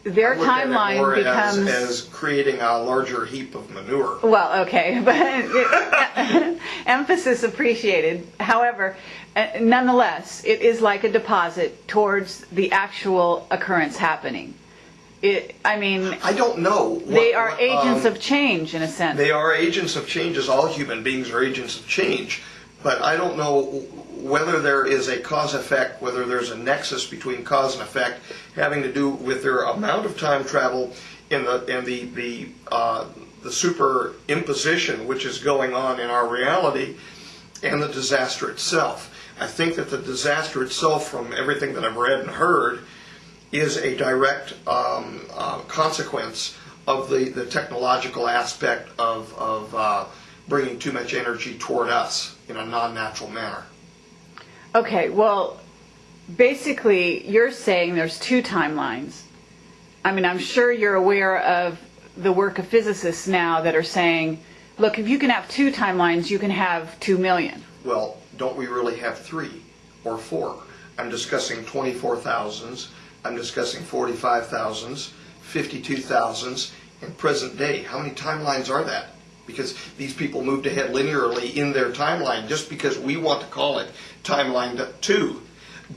Their timeline becomes... as creating a larger heap of manure. Well, okay, but emphasis appreciated. However, nonetheless, it is like a deposit towards the actual occurrence happening. I don't know. They are agents of change, in a sense. They are agents of change, as all human beings are agents of change. But I don't know whether there is a cause-effect, whether there's a nexus between cause and effect, having to do with their amount of time travel and the superimposition which is going on in our reality, and the disaster itself. I think that the disaster itself, from everything that I've read and heard, is a direct consequence of the technological aspect of bringing too much energy toward us in a non-natural manner. Okay, well, basically, you're saying there's two timelines. I mean, I'm sure you're aware of the work of physicists now that are saying, look, if you can have two timelines, you can have 2 million. Well, don't we really have 3 or 4? I'm discussing 24,000s, I'm discussing 45,000s, 52,000s, and present day. How many timelines are that? Because these people moved ahead linearly in their timeline. Just because we want to call it timeline 2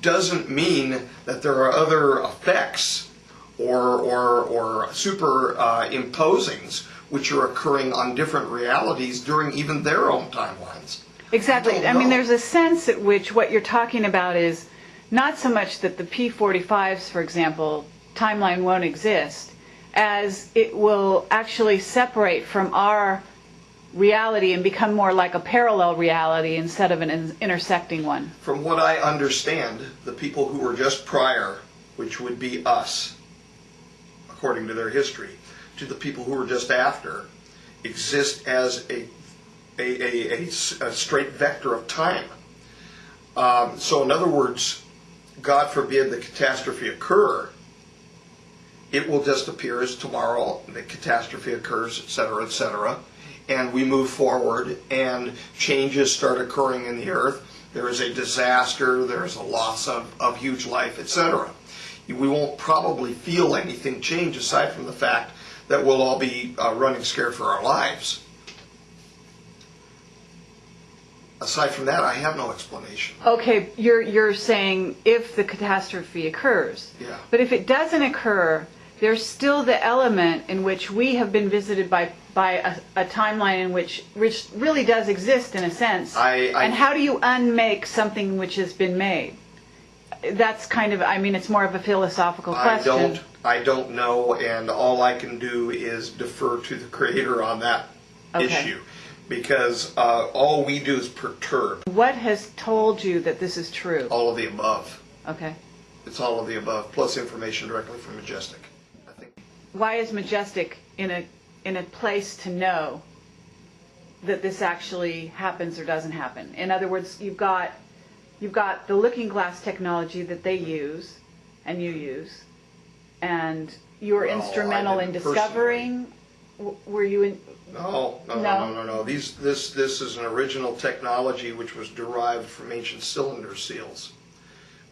doesn't mean that there are other effects or superimposings which are occurring on different realities during even their own timelines. Exactly. I mean, there's a sense at which what you're talking about is not so much that the P45s, for example, timeline won't exist, as it will actually separate from our reality and become more like a parallel reality instead of an intersecting one. From what I understand, the people who were just prior, which would be us, according to their history, to the people who were just after, exist as a straight vector of time. So in other words, God forbid the catastrophe occur, it will just appear as tomorrow the catastrophe occurs, etc., and we move forward and changes start occurring in the earth. There is a disaster, there is a loss of huge life, etc. We won't probably feel anything change aside from the fact that we'll all be running scared for our lives. Aside from that, I have no explanation. Okay, you're saying if the catastrophe occurs. Yeah. But if it doesn't occur, there's still the element in which we have been visited by a timeline in which really does exist in a sense. And how do you unmake something which has been made? That's kind of, I mean, it's more of a philosophical question. I don't know, and all I can do is defer to the Creator on that issue. Because all we do is perturb. What has told you that this is true? All of the above. Okay. It's all of the above, plus information directly from Majestic, I think. Why is Majestic in a place to know that this actually happens or doesn't happen? In other words, you've got the looking glass technology that they use and you use, and you're instrumental in discovering. Were you in? No. This is an original technology which was derived from ancient cylinder seals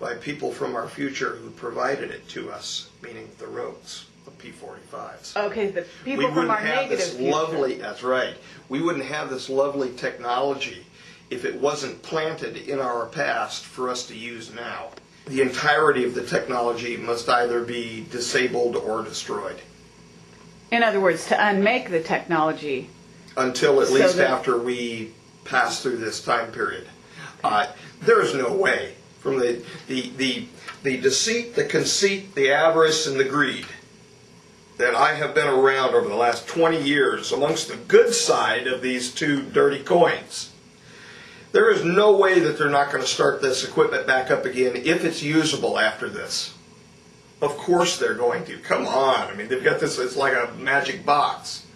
by people from our future who provided it to us, meaning the rogues, the P45s. Okay, the people from our negative future. That's right. We wouldn't have this lovely technology if it wasn't planted in our past for us to use now. The entirety of the technology must either be disabled or destroyed. In other words, to unmake the technology. Until at least after we pass through this time period. There is no way, from the deceit, the conceit, the avarice, and the greed that I have been around over the last 20 years amongst the good side of these two dirty coins. There is no way that they're not going to start this equipment back up again if it's usable after this. Of course they're going to. Come on. I mean, they've got this, it's like a magic box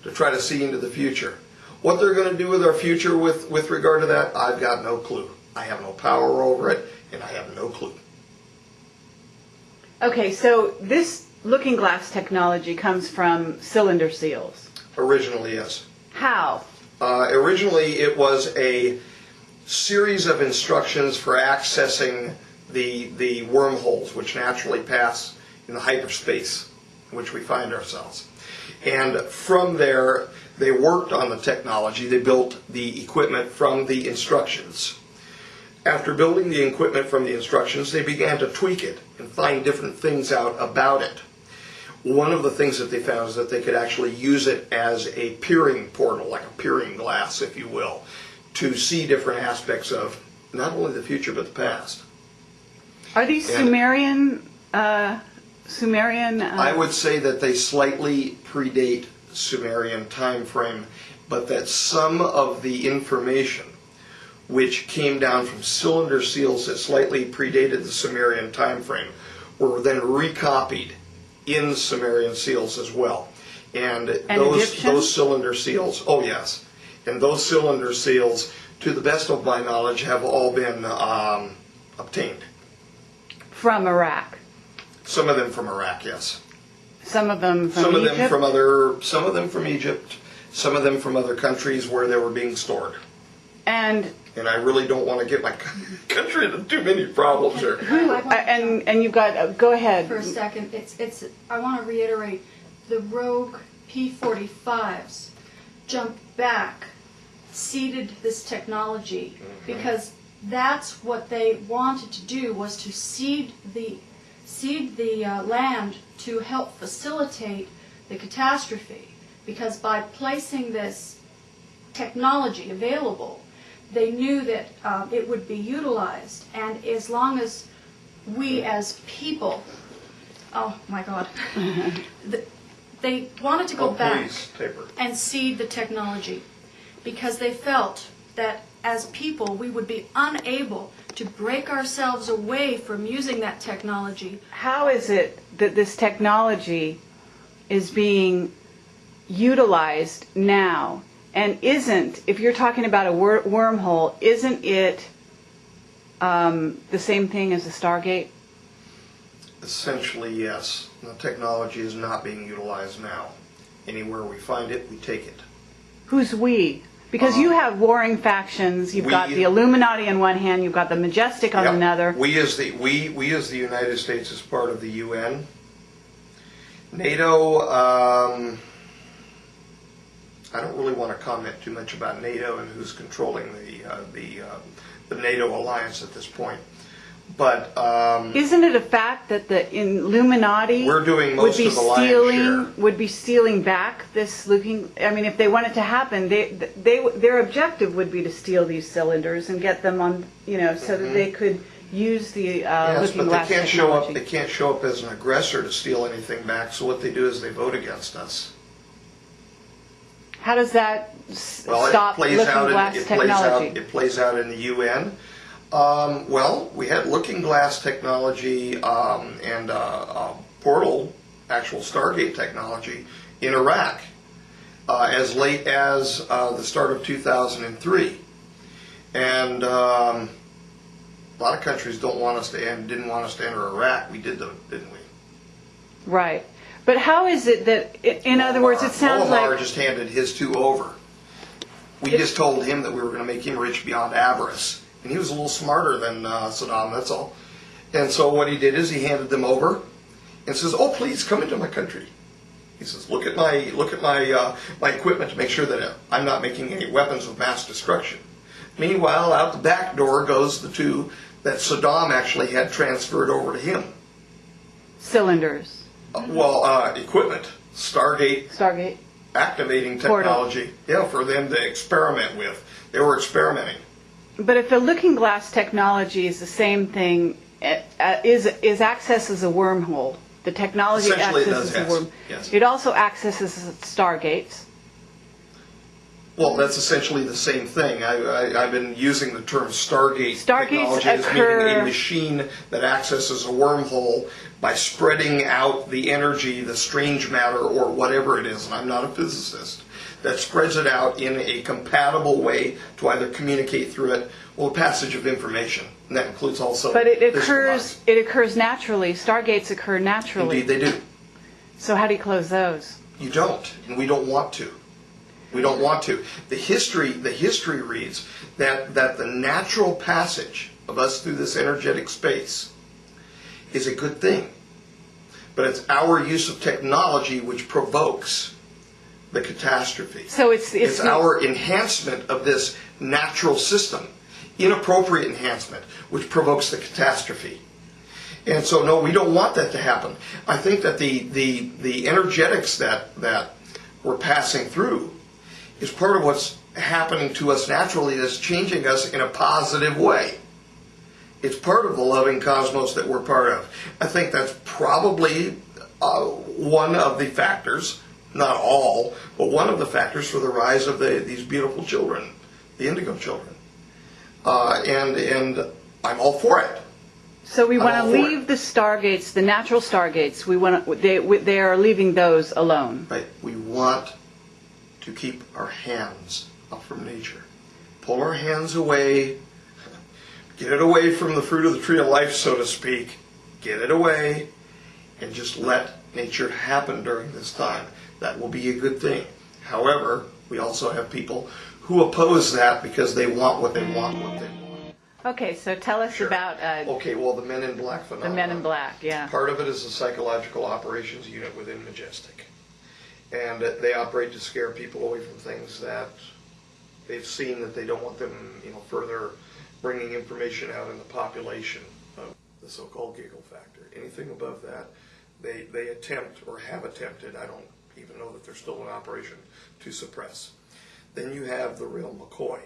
to try to see into the future. What they're going to do with our future with regard to that, I've got no clue. I have no power over it, and I have no clue. Okay, so this looking glass technology comes from cylinder seals. Originally, yes. How? Originally, it was a series of instructions for accessing the wormholes which naturally pass in the hyperspace in which we find ourselves. And from there, they worked on the technology. They built the equipment from the instructions. After building the equipment from the instructions, they began to tweak it and find different things out about it. One of the things that they found is that they could actually use it as a peering portal, like a peering glass, if you will, to see different aspects of not only the future but the past. Are these And Sumerian? I would say that they slightly predate Sumerian time frame, but that some of the information which came down from cylinder seals that slightly predated the Sumerian time frame were then recopied in Sumerian seals as well. And those cylinder seals, oh yes, and those cylinder seals, to the best of my knowledge, have all been obtained. From Iraq. Some of them from Iraq, yes. Some of them from Some of Egypt? them from Egypt, some of them from other countries where they were being stored. And I really don't want to get my country into too many problems here. and you've got go ahead For a second, it's. I want to reiterate, the Rogue P-45s jumped back, seeded this technology, because that's what they wanted to do, was to seed the land to help facilitate the catastrophe. Because by placing this technology available, they knew that it would be utilized, and as long as we as people, oh my God, they wanted to go back and seed the technology, because they felt that as people we would be unable to break ourselves away from using that technology. How is it that this technology is being utilized now? And isn't, if you're talking about a wormhole, isn't it the same thing as a Stargate? Essentially, yes. The technology is not being utilized now. Anywhere we find it, we take it. Who's we? Because you have warring factions. You've got the Illuminati on one hand. You've got the Majestic on another. We as the United States as part of the UN. NATO. I don't really want to comment too much about NATO and who's controlling the NATO alliance at this point. But isn't it a fact that the Illuminati we're doing most of the lion's share. Would be stealing back this looking? I mean, if they want it to happen, their objective would be to steal these cylinders and get them on, so that they could use the looking glass technology. Yes, but they can't show up as an aggressor to steal anything back. So what they do is they vote against us. How does that stop looking glass technology? It plays out in the UN. Well, we had looking glass technology and portal, actual Stargate technology in Iraq as late as the start of 2003. And a lot of countries didn't want us to enter Iraq. We did though, didn't we? Right. But how is it that, in other words, it sounds Muammar like... just handed his two over. We just told him that we were going to make him rich beyond avarice. And he was a little smarter than Saddam, that's all. And so what he did is he handed them over and says, "Oh, please come into my country." He says, look at my equipment to make sure that I'm not making any weapons of mass destruction. Meanwhile, out the back door goes the two that Saddam actually had transferred over to him. Cylinders. Equipment. Stargate. Activating technology. Portal. Yeah, for them to experiment with. They were experimenting. But if the looking glass technology is the same thing, is accesses a wormhole. The technology accesses a wormhole. Yes. It also accesses stargates. Well, that's essentially the same thing. I've been using the term Stargates technology as meaning a machine that accesses a wormhole by spreading out the energy, the strange matter, or whatever it is, and I'm not a physicist, that spreads it out in a compatible way to either communicate through it or passage of information. And that includes also... But it occurs naturally. Stargates occur naturally. Indeed they do. So how do you close those? You don't, and we don't want to. We don't want to. The history reads that the natural passage of us through this energetic space is a good thing. But it's our use of technology which provokes the catastrophe. So it's our enhancement of this natural system, inappropriate enhancement, which provokes the catastrophe. And so, no, we don't want that to happen. I think that the energetics that we're passing through is part of what's happening to us naturally that's changing us in a positive way. It's part of the loving cosmos that we're part of. I think that's probably one of the factors, not all, but one of the factors for the rise of these beautiful children, the indigo children. And I'm all for it. So we want to leave the stargates, the natural stargates. They are leaving those alone. Right. We want to keep our hands up from nature. Pull our hands away. Get it away from the fruit of the tree of life, so to speak. Get it away and just let nature happen during this time. That will be a good thing. However, we also have people who oppose that because they want what they want. Okay, so tell us about okay, well, the Men in Black phenomenon. the Men in Black, yeah. Part of it is a psychological operations unit within Majestic. And they operate to scare people away from things that they've seen that they don't want them, further bringing information out in the population of the so-called giggle factor. Anything above that, they attempt or have attempted, I don't even know that they're still in operation, to suppress. Then you have the real McCoy.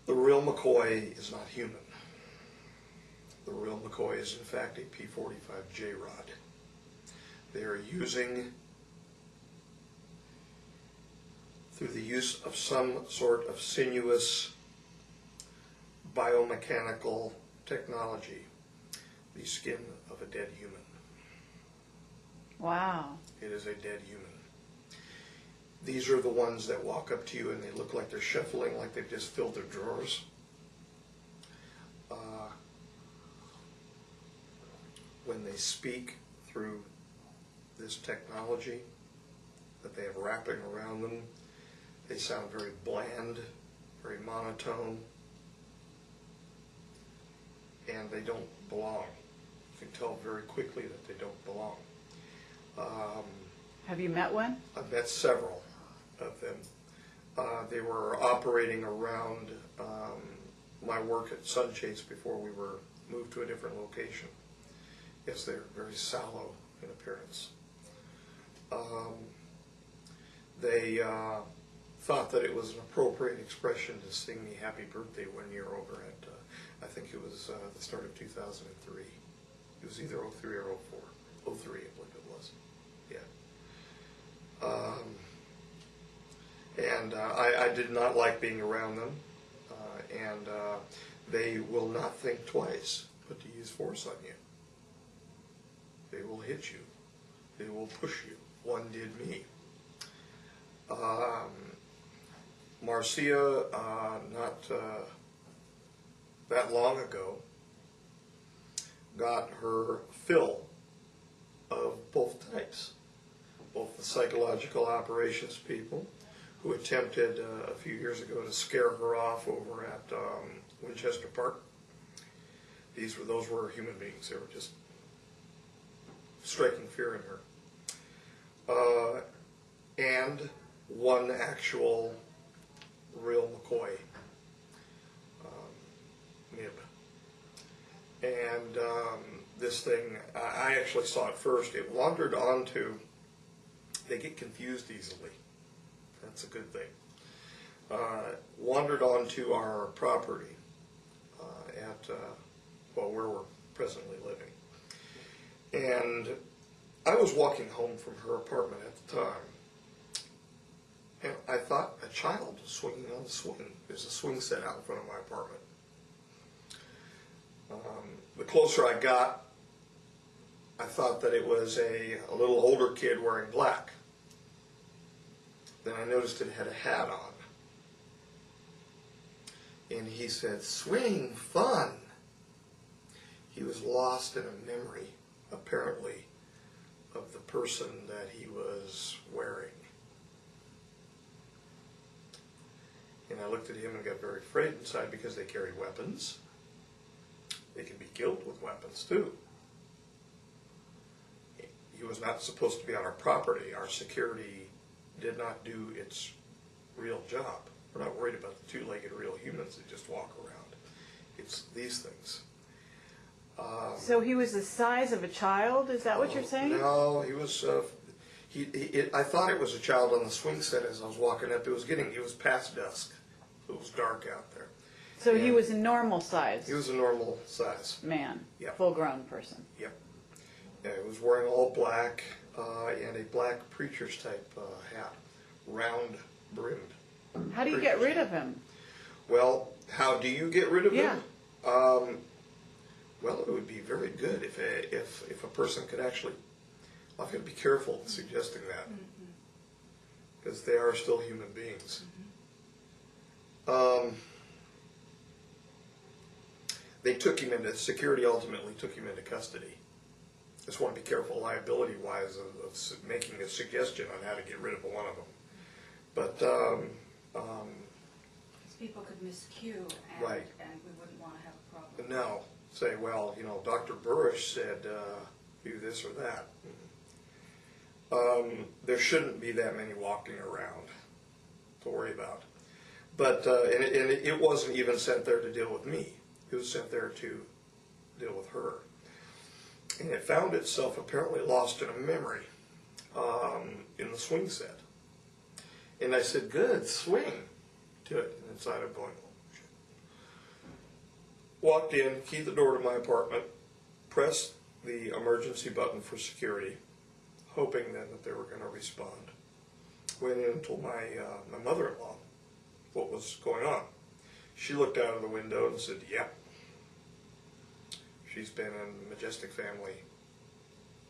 The real McCoy is not human. The real McCoy is in fact a P-45J rod. They are using, through the use of some sort of sinuous biomechanical technology, the skin of a dead human. Wow. It is a dead human. These are the ones that walk up to you and they look like they're shuffling, like they've just filled their drawers. When they speak through this technology that they have wrapping around them, they sound very bland, very monotone, and they don't belong. You can tell very quickly that they don't belong. Have you met one? I've met several of them. They were operating around my work at Sunchase before we were moved to a different location. Yes, they're very sallow in appearance. They thought that it was an appropriate expression to sing me happy birthday one year over at, I think it was the start of 2003. It was either 03 or 04. 03, I believe it was. Yeah. And I did not like being around them, and they will not think twice but to use force on you. They will hit you. They will push you. One did me. Marcia, not that long ago, got her fill of both types. Both the psychological operations people who attempted a few years ago to scare her off over at Winchester Park. Those were human beings. They were just striking fear in her. And one actual real McCoy nib. And this thing, I actually saw it first. It wandered onto, they get confused easily. That's a good thing. Wandered onto our property at, where we're presently living. And I was walking home from her apartment at the time, and I thought a child was swinging on the swing. There's a swing set out in front of my apartment. The closer I got, I thought that it was a little older kid wearing black. Then I noticed it had a hat on. And he said, "Swing, fun." He was lost in a memory, apparently, of the person that he was wearing. And I looked at him and got very afraid inside because they carry weapons. They can be killed with weapons too. He was not supposed to be on our property. Our security did not do its real job. We're not worried about the two-legged real humans that just walk around. It's these things. So he was the size of a child? Is that what you're saying? No, I thought it was a child on the swing set as I was walking up. It was past dusk. It was dark out there. So he And was a normal size He was a normal size. man, Yep. full-grown person. Yep. Yeah, he was wearing all black and a black preacher's type hat, round brimmed. How do you get rid of him? Well, how do you get rid of Yeah. him? Well, it would be very good if a person could actually. I've got to be careful suggesting that because they are still human beings. They took him into security. Ultimately, took him into custody. Just want to be careful, liability-wise, of making a suggestion on how to get rid of one of them. But People could miscue, and, Right. and we wouldn't want to have a problem. no, say, well, Dr. Burisch said do this or that. There shouldn't be that many walking around to worry about. But and it wasn't even sent there to deal with me. It was sent there to deal with her. And it found itself apparently lost in a memory in the swing set. And I said, good, swing to it. And inside I'm going, oh, shit. Walked in, keyed the door to my apartment, pressed the emergency button for security, hoping then that they were going to respond. Went in and told my mother-in-law what was going on. She looked out of the window and said, yep. She's been in the Majestic family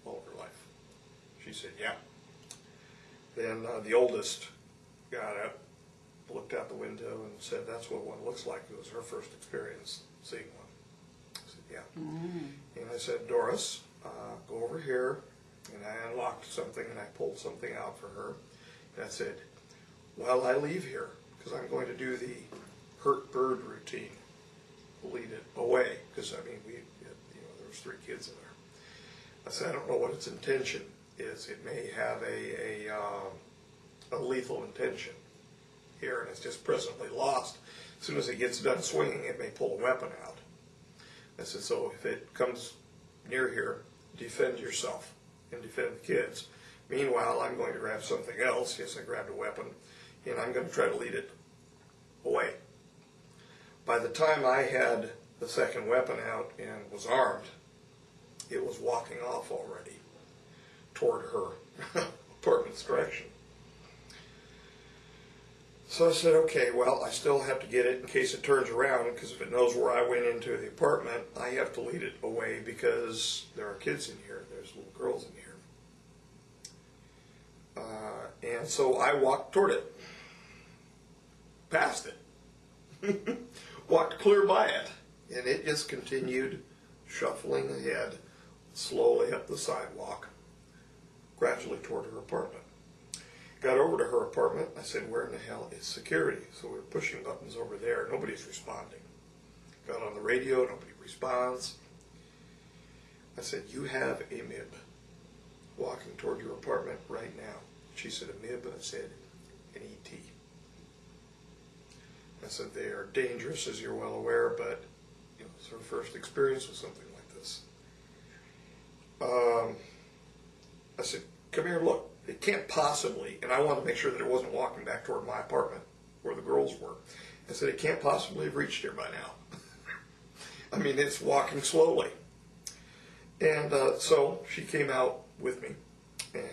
all of her life. She said, yeah. Then the oldest got up, looked out the window and said, that's what one looks like. It was her first experience seeing one. I said, yeah. And I said, Doris, go over here. And I unlocked something and I pulled something out for her. And I said, while I leave here, because I'm going to do the hurt bird routine, lead it away. Because, I mean, there was 3 kids in there. I said, I don't know what its intention is. It may have a lethal intention here, and it's just presently lost. As soon as it gets done swinging, it may pull a weapon out. I said, so if it comes near here, defend yourself and defend the kids. Meanwhile, I'm going to grab something else. Yes, I grabbed a weapon, and I'm going to try to lead it away. By the time I had the second weapon out and was armed, it was walking off already toward her apartment's direction. So I said, okay, well, I still have to get it in case it turns around, because if it knows where I went into the apartment, I have to lead it away because there are kids in here. There's little girls in here. And so I walked toward it, past it, walked clear by it, and it just continued shuffling ahead slowly up the sidewalk, gradually toward her apartment. Got over to her apartment. I said, where in the hell is security? So we were pushing buttons over there. Nobody's responding. Got on the radio. Nobody responds. I said, you have a MIB walking toward your apartment right now. She said, a MIB? I said, an ET. I said, they are dangerous, as you're well aware, but it's her first experience with something like this. I said, come here, look. It can't possibly, and I wanted to make sure that it wasn't walking back toward my apartment where the girls were. I said, it can't possibly have reached here by now. I mean, it's walking slowly. And so she came out with me, and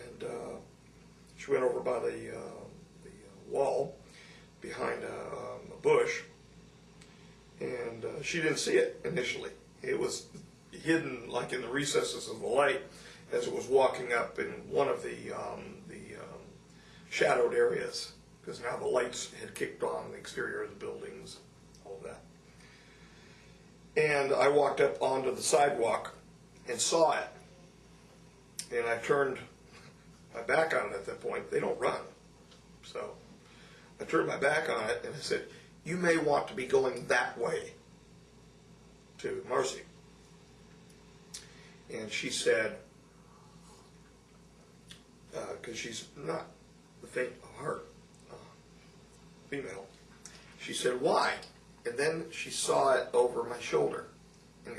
she went over by the wall behind a bush, and she didn't see it initially. It was hidden like in the recesses of the light as it was walking up in one of the shadowed areas, because now the lights had kicked on the exterior of the buildings, all of that. And I walked up onto the sidewalk and saw it, and I turned my back on it at that point. They don't run. So I turned my back on it and I said, you may want to be going that way to Marcy. And she said, because she's not the faint of heart female, she said, why? And then she saw it over my shoulder and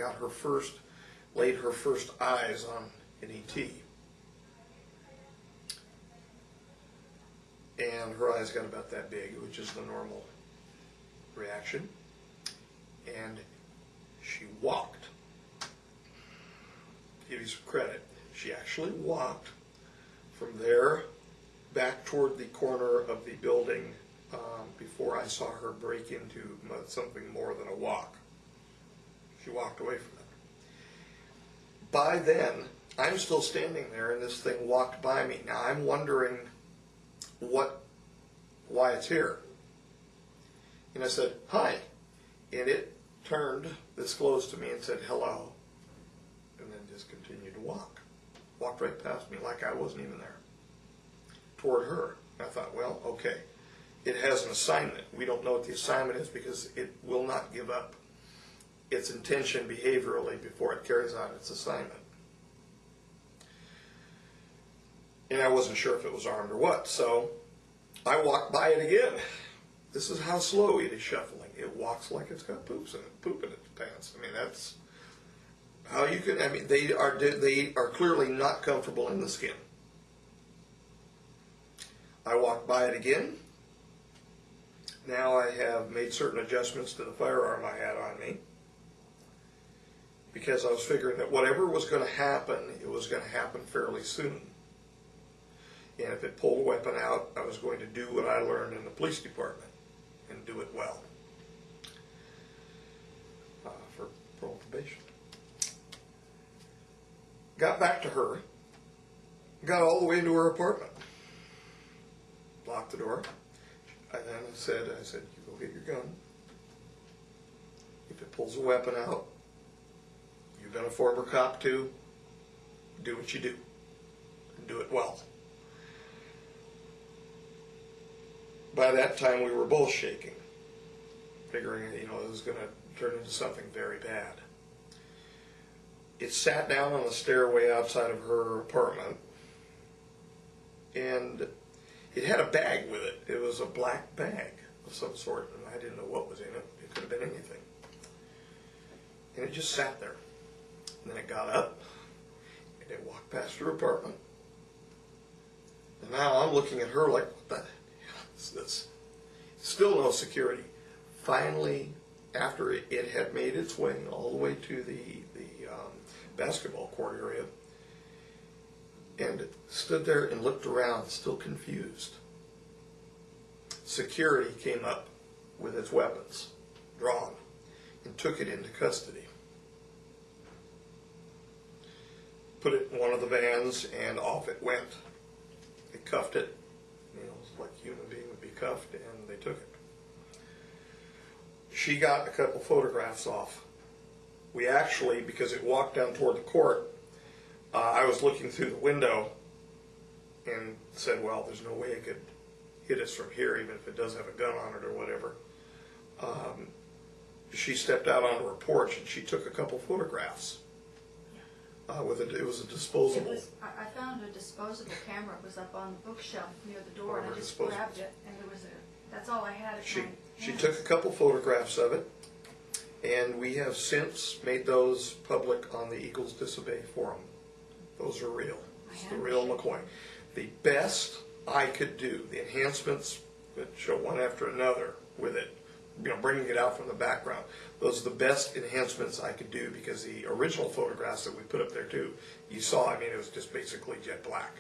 laid her first eyes on an ET. and her eyes got about that big, which is the normal reaction, and she walked. Give you some credit. She actually walked from there back toward the corner of the building before I saw her break into something more than a walk. She walked away from it. By then, I'm still standing there, and this thing walked by me. Now, I'm wondering why it's here. And I said, "Hi." And it turned this close to me and said, "Hello." And then just continued to walk. Walked right past me like I wasn't even there. Toward her. I thought, well, okay. It has an assignment. We don't know what the assignment is because it will not give up its intention behaviorally before it carries out its assignment. And I wasn't sure if it was armed or what, so I walked by it again. This is how slow it is shuffling. It walks like it's got poop in its pants. I mean, that's how you can. I mean, they are clearly not comfortable in the skin. I walked by it again. Now I have made certain adjustments to the firearm I had on me because I was figuring that whatever was going to happen, it was going to happen fairly soon. And if it pulled a weapon out, I was going to do what I learned in the police department and do it well for parole probation. Got back to her, got all the way into her apartment, locked the door. I then said, "You go get your gun. If it pulls a weapon out, you've been a former cop too, do what you do, and do it well." By that time, we were both shaking, figuring, it was going to turn into something very bad. It sat down on the stairway outside of her apartment, and it had a bag with it. It was a black bag of some sort, and I didn't know what was in it. It could have been anything. And it just sat there. And then it got up, and it walked past her apartment. And now I'm looking at her like, what the hell is this? Still no security. Finally, after it had made its way all the way to the basketball court area, and stood there and looked around, still confused. Security came up with its weapons drawn and took it into custody. Put it in one of the vans, and off it went. They cuffed it, like a human being would be cuffed, and they took it. She got a couple photographs off. We actually, because it walked down toward the court, I was looking through the window and said, well, there's no way it could hit us from here, even if it does have a gun on it or whatever. She stepped out onto her porch and she took a couple photographs. It was a disposable. I found a disposable camera. It was up on the bookshelf near the door, and I just disposable. grabbed it, and that's all I had. She took a couple photographs of it, and we have since made those public on the Eagles Disobey forum. Those are real. It's the real McCoy. The best I could do, the enhancements that show one after another with it, bringing it out from the background. Those are the best enhancements I could do because the original photographs that we put up there too, you saw, it was just basically jet black.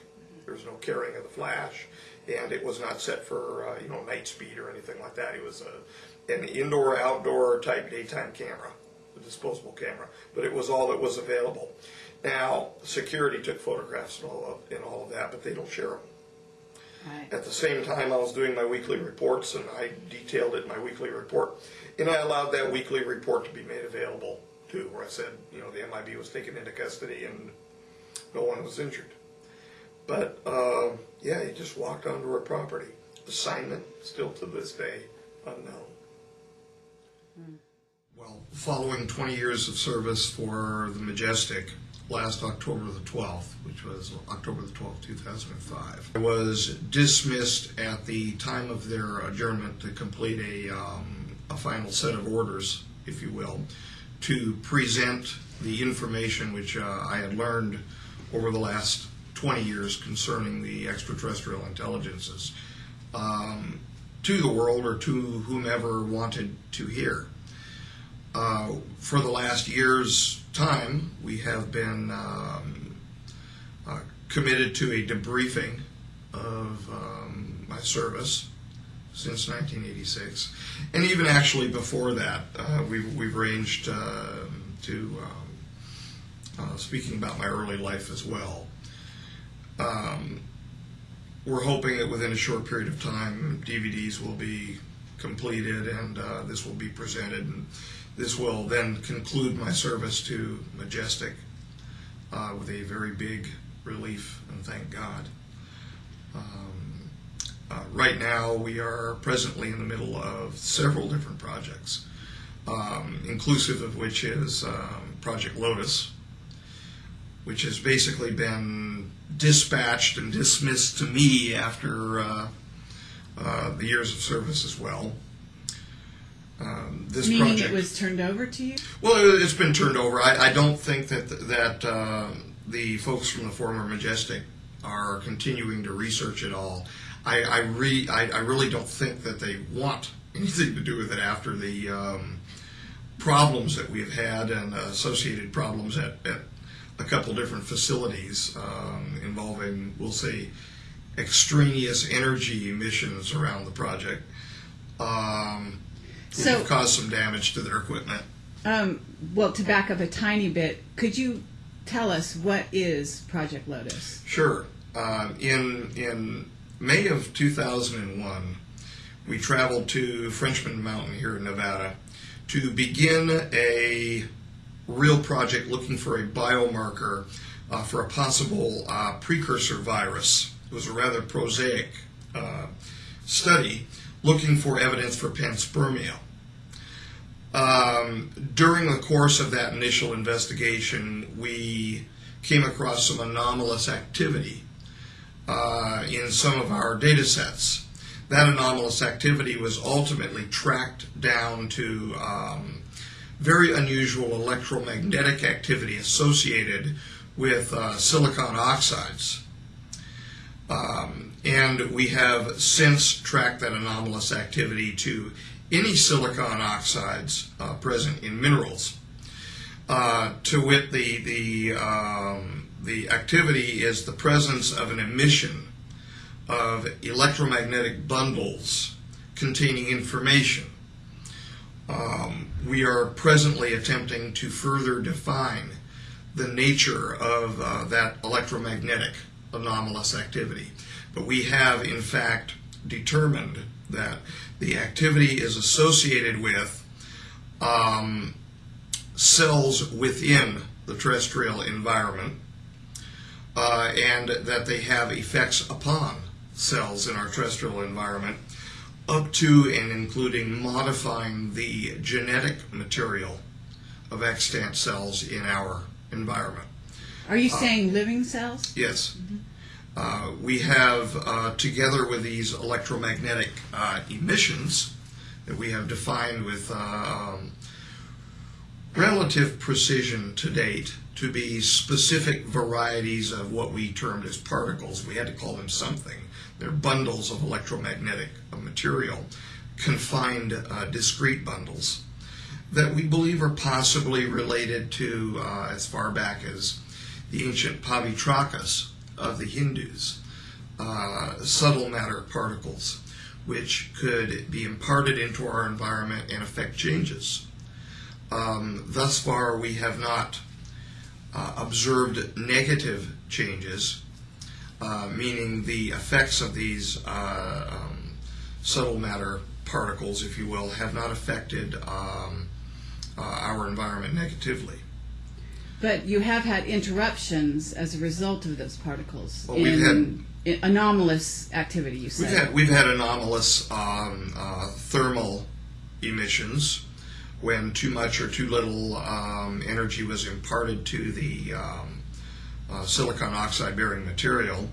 There was no carrying of the flash, and it was not set for night speed or anything like that. It was an indoor-outdoor type daytime camera, a disposable camera, but it was all that was available. Now, security took photographs and all of that, but they don't share them. Right. At the same time, I was doing my weekly reports, and I detailed it in my weekly report, and I allowed that weekly report to be made available too, where I said, the MIB was taken into custody and no one was injured. But he just walked onto her property. Assignment, still to this day, unknown. Well, following 20 years of service for the Majestic, last October the 12th, which was October the 12th, 2005, I was dismissed at the time of their adjournment to complete a final set of orders, if you will, to present the information which I had learned over the last 20 years concerning the extraterrestrial intelligences to the world or to whomever wanted to hear. For the last year's time, we have been committed to a debriefing of my service since 1986, and even actually before that, we've arranged to speaking about my early life as well. We're hoping that within a short period of time, DVDs will be completed and this will be presented, and this will then conclude my service to Majestic with a very big relief, and thank God. Right now, we are presently in the middle of several different projects, inclusive of which is Project Lotus, which has basically been dispatched and dismissed to me after the years of service as well. This Meaning project, it was turned over to you? well, it's been turned over. I don't think that the folks from the former Majestic are continuing to research it all. I really don't think that they want anything to do with it after the problems that we've had and associated problems at a couple different facilities involving, we'll say, extraneous energy emissions around the project. Which have caused some damage to their equipment. Well, to back up a tiny bit, could you tell us what is Project Lotus? Sure. In May of 2001, we traveled to Frenchman Mountain here in Nevada to begin a real project looking for a biomarker for a possible precursor virus. It was a rather prosaic study looking for evidence for panspermia. During the course of that initial investigation, we came across some anomalous activity in some of our data sets. That anomalous activity was ultimately tracked down to very unusual electromagnetic activity associated with silicon oxides. And we have since tracked that anomalous activity to any silicon oxides present in minerals. To wit, the activity is the presence of an emission of electromagnetic bundles containing information. We are presently attempting to further define the nature of that electromagnetic anomalous activity. But we have, in fact, determined that the activity is associated with cells within the terrestrial environment, and that they have effects upon cells in our terrestrial environment, up to and including modifying the genetic material of extant cells in our environment. Are you saying living cells? Yes. We have, together with these electromagnetic emissions that we have defined with relative precision to date to be specific varieties of what we termed as particles. We had to call them something. They're bundles of electromagnetic material, confined discrete bundles, that we believe are possibly related to, as far back as the ancient Pavitrakas of the Hindus, subtle matter particles, which could be imparted into our environment and affect changes. Thus far, we have not observed negative changes, meaning the effects of these subtle matter particles, if you will, have not affected our environment negatively. But you have had interruptions as a result of those particles. Well, we've had anomalous activity, you said. We've had anomalous thermal emissions when too much or too little energy was imparted to the silicon oxide bearing material.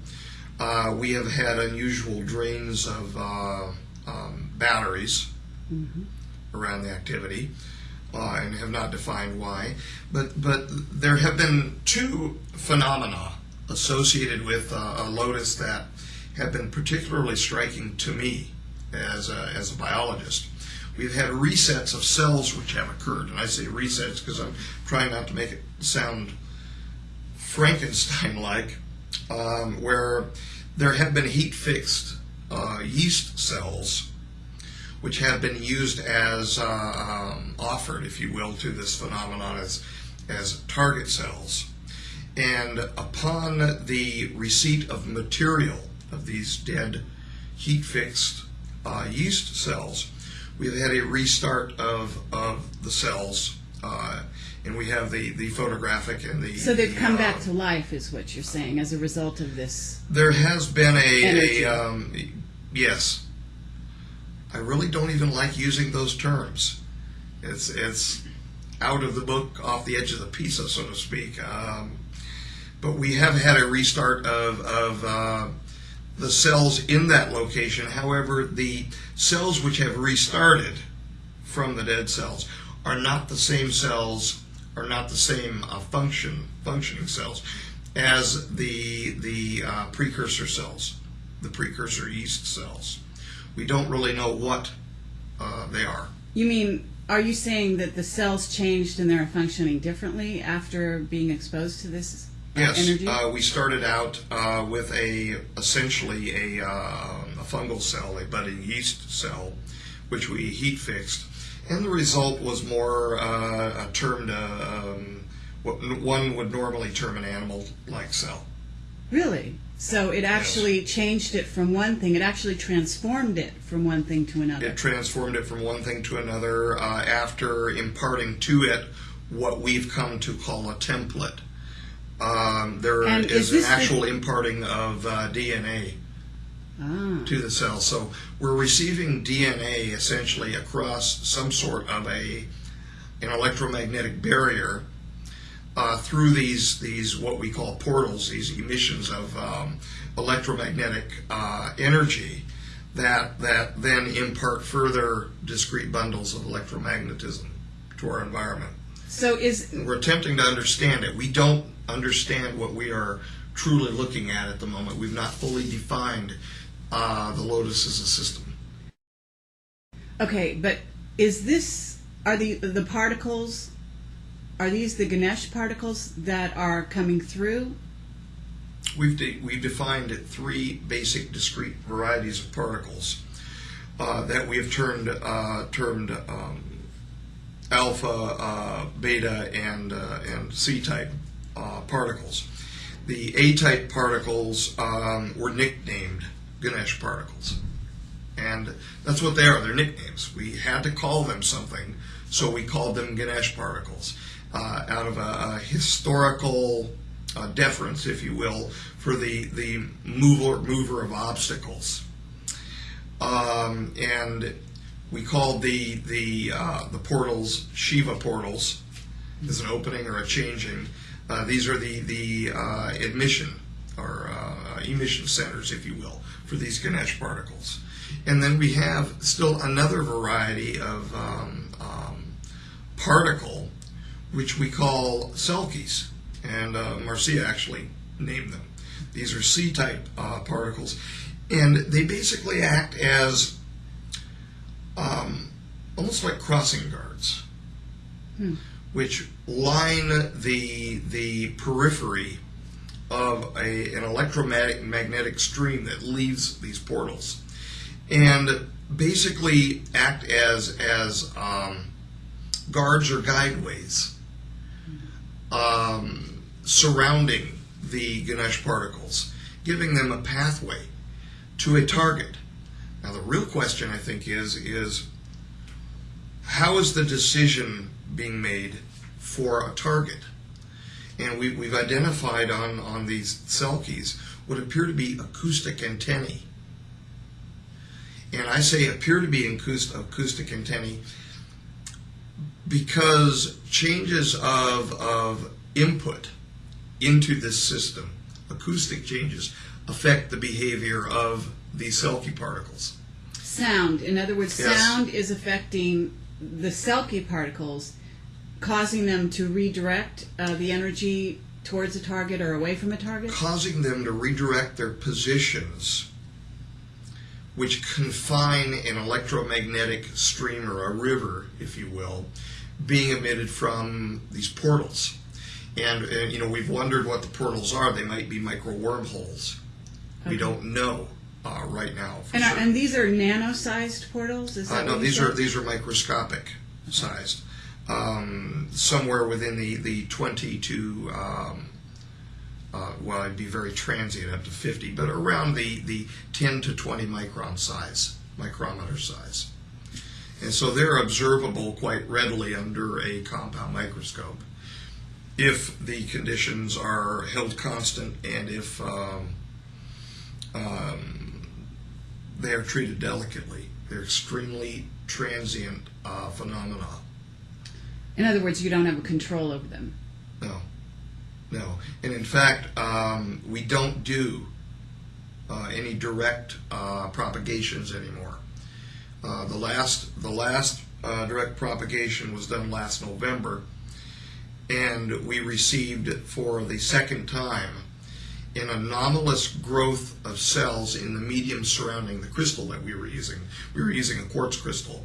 We have had unusual drains of batteries around the activity, and have not defined why. But there have been two phenomena associated with Lotus that have been particularly striking to me as a biologist. We've had resets of cells which have occurred, and I say resets because I'm trying not to make it sound Frankenstein-like, where there have been heat-fixed yeast cells which have been used as offered, if you will, to this phenomenon as target cells. And upon the receipt of material of these dead heat-fixed yeast cells, we've had a restart of the cells, and we have the photographic and the... So they've come back to life, is what you're saying, as a result of this. There has been energy. Yes. I really don't even like using those terms. It's out of the book, off the edge of the pizza, so to speak. But we have had a restart of the cells in that location. However, the cells which have restarted from the dead cells are not the same cells, are not the same functioning cells as the precursor cells, the precursor yeast cells. We don't really know what they are. You mean, are you saying that the cells changed and they're functioning differently after being exposed to this energy? Yes. We started out with essentially a fungal cell, a budding yeast cell, which we heat fixed, and the result was more termed what one would normally term an animal-like cell. Really? So it actually changed it from one thing, it actually transformed it from one thing to another. It transformed it from one thing to another after imparting to it what we've come to call a template. There is an actual imparting of DNA to the cell. So we're receiving DNA essentially across some sort of an electromagnetic barrier through these what we call portals, these emissions of electromagnetic energy that then impart further discrete bundles of electromagnetism to our environment. So we're attempting to understand it. We don't understand what we are truly looking at the moment. We've not fully defined the lotus as a system. Okay, but are the particles, are these the Ganesh particles that are coming through? We've defined three basic discrete varieties of particles that we have termed alpha, beta, and C-type particles. The A-type particles were nicknamed Ganesh particles, and that's what they are. They're nicknames. We had to call them something, so we called them Ganesh particles out of a historical deference, if you will, for the mover of obstacles. And we called the portals Shiva portals, as an opening or a changing. These are the admission or emission centers, if you will, for these Ganesh particles. And then we have still another variety of particle, which we call Selkies, and Marcia actually named them. These are C-type particles, and they basically act as almost like crossing guards, which line the periphery of an electromagnetic stream that leaves these portals, and basically act as guards or guideways surrounding the Ganesh particles, giving them a pathway to a target. Now the real question, I think, is how is the decision being made for a target? And we've identified on these Selkies what appear to be acoustic antennae. And I say appear to be acoustic antennae because changes of input into this system, acoustic changes, affect the behavior of these Selkie particles. Sound, in other words, Yes. Sound is affecting the Selkie particles, causing them to redirect the energy towards a target or away from a target? Causing them to redirect their positions which confine an electromagnetic stream or a river, if you will, being emitted from these portals. And we've wondered what the portals are. They might be micro wormholes. Okay. We don't know right now. And these are nano-sized portals? Is that no, what these are microscopic sized. Somewhere within the 20 to it'd be very transient, up to 50, but around the 10 to 20 micrometer size. And so they're observable quite readily under a compound microscope if the conditions are held constant and if they are treated delicately. They're extremely transient phenomena. In other words, you don't have a control over them. No. And in fact, we don't do any direct propagations anymore. The last direct propagation was done last November, and we received for the second time an anomalous growth of cells in the medium surrounding the crystal that we were using. We were using a quartz crystal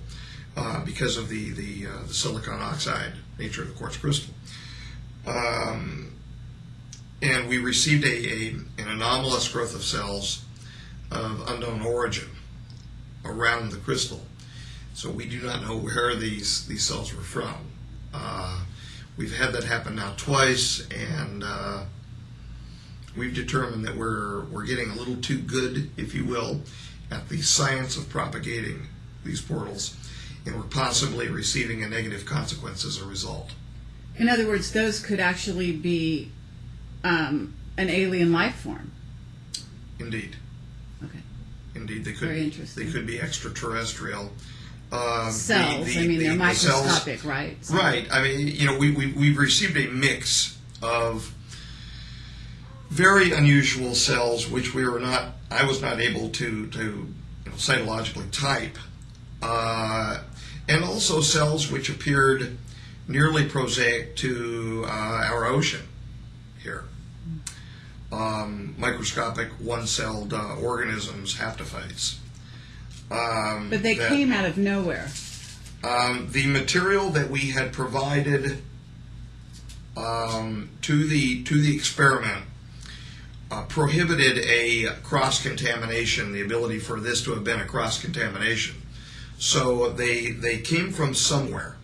because of the silicon oxide nature of the quartz crystal. And we received an anomalous growth of cells of unknown origin around the crystal. So we do not know where these cells were from. We've had that happen now twice, and we've determined that we're getting a little too good, if you will, at the science of propagating these portals, and we're possibly receiving a negative consequence as a result. In other words, those could actually be an alien life form. Indeed. Okay. Indeed, they could. Very interesting. They could be extraterrestrial. Cells. They're microscopic, cells, right? So. Right. We've received a mix of very unusual cells, which I was not able to cytologically type, and also cells which appeared nearly prosaic to our ocean here. Microscopic one-celled organisms, haptophytes. But they came out of nowhere. The material that we had provided to the experiment prohibited a cross-contamination, the ability for this to have been a cross-contamination. So they came from somewhere.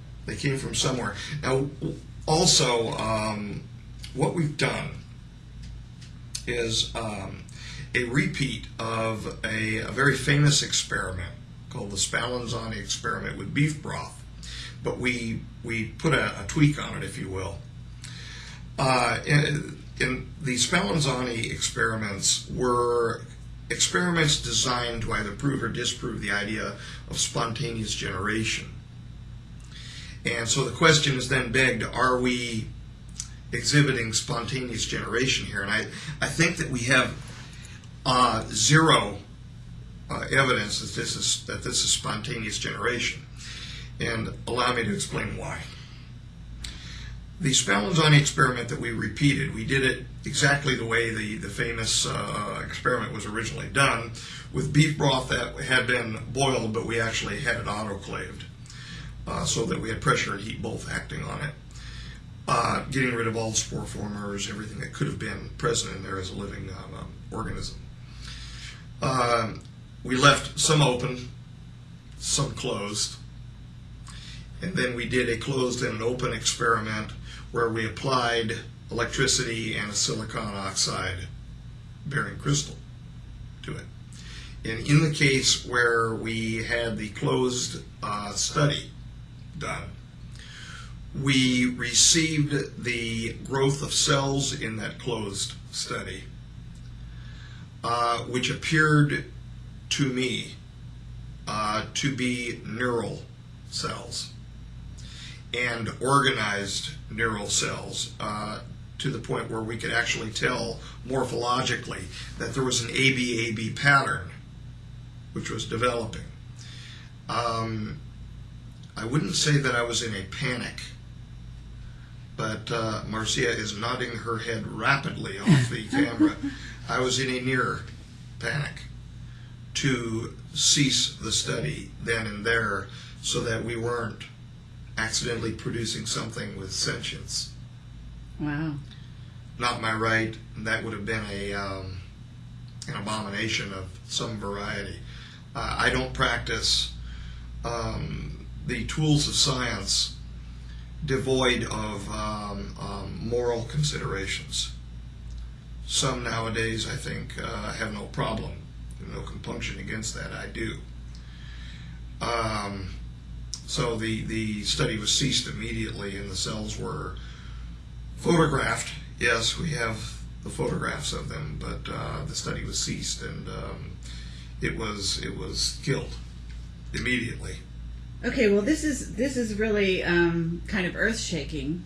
Now, also, what we've done is a repeat of a very famous experiment called the Spallanzani experiment with beef broth, but we put a tweak on it, if you will. In the Spallanzani experiments were experiments designed to either prove or disprove the idea of spontaneous generation. And so the question is then begged, are we exhibiting spontaneous generation here? And I think that we have zero evidence that this is spontaneous generation. And allow me to explain why. The Spallanzani experiment that we repeated, we did it exactly the way the famous experiment was originally done, with beef broth that had been boiled, but we actually had it autoclaved, so that we had pressure and heat both acting on it, getting rid of all the spore formers, everything that could have been present in there as a living organism. We left some open, some closed, and then we did a closed and an open experiment where we applied electricity and a silicon oxide bearing crystal to it. And in the case where we had the closed study done, we received the growth of cells in that closed study, which appeared to me to be neural cells and organized neural cells, to the point where we could actually tell morphologically that there was an ABAB pattern which was developing. I wouldn't say that I was in a panic, but Marcia is nodding her head rapidly off the camera. I was in a near panic to cease the study then and there so that we weren't accidentally producing something with sentience. Wow. Not my right. That would have been an abomination of some variety. I don't practice the tools of science devoid of moral considerations. Some nowadays, I think, have no problem, no compunction against that. I do. So the study was ceased immediately, and the cells were photographed. Yes, we have the photographs of them, but the study was ceased, and it was killed immediately. Okay, well, this is really kind of earth-shaking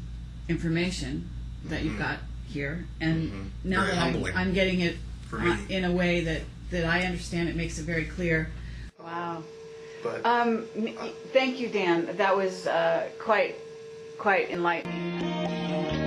information that you've got here, and now Very that humbling I'm getting it for me. in a way that I understand, it makes it very clear. Wow. But Thank you, Dan. That was quite enlightening.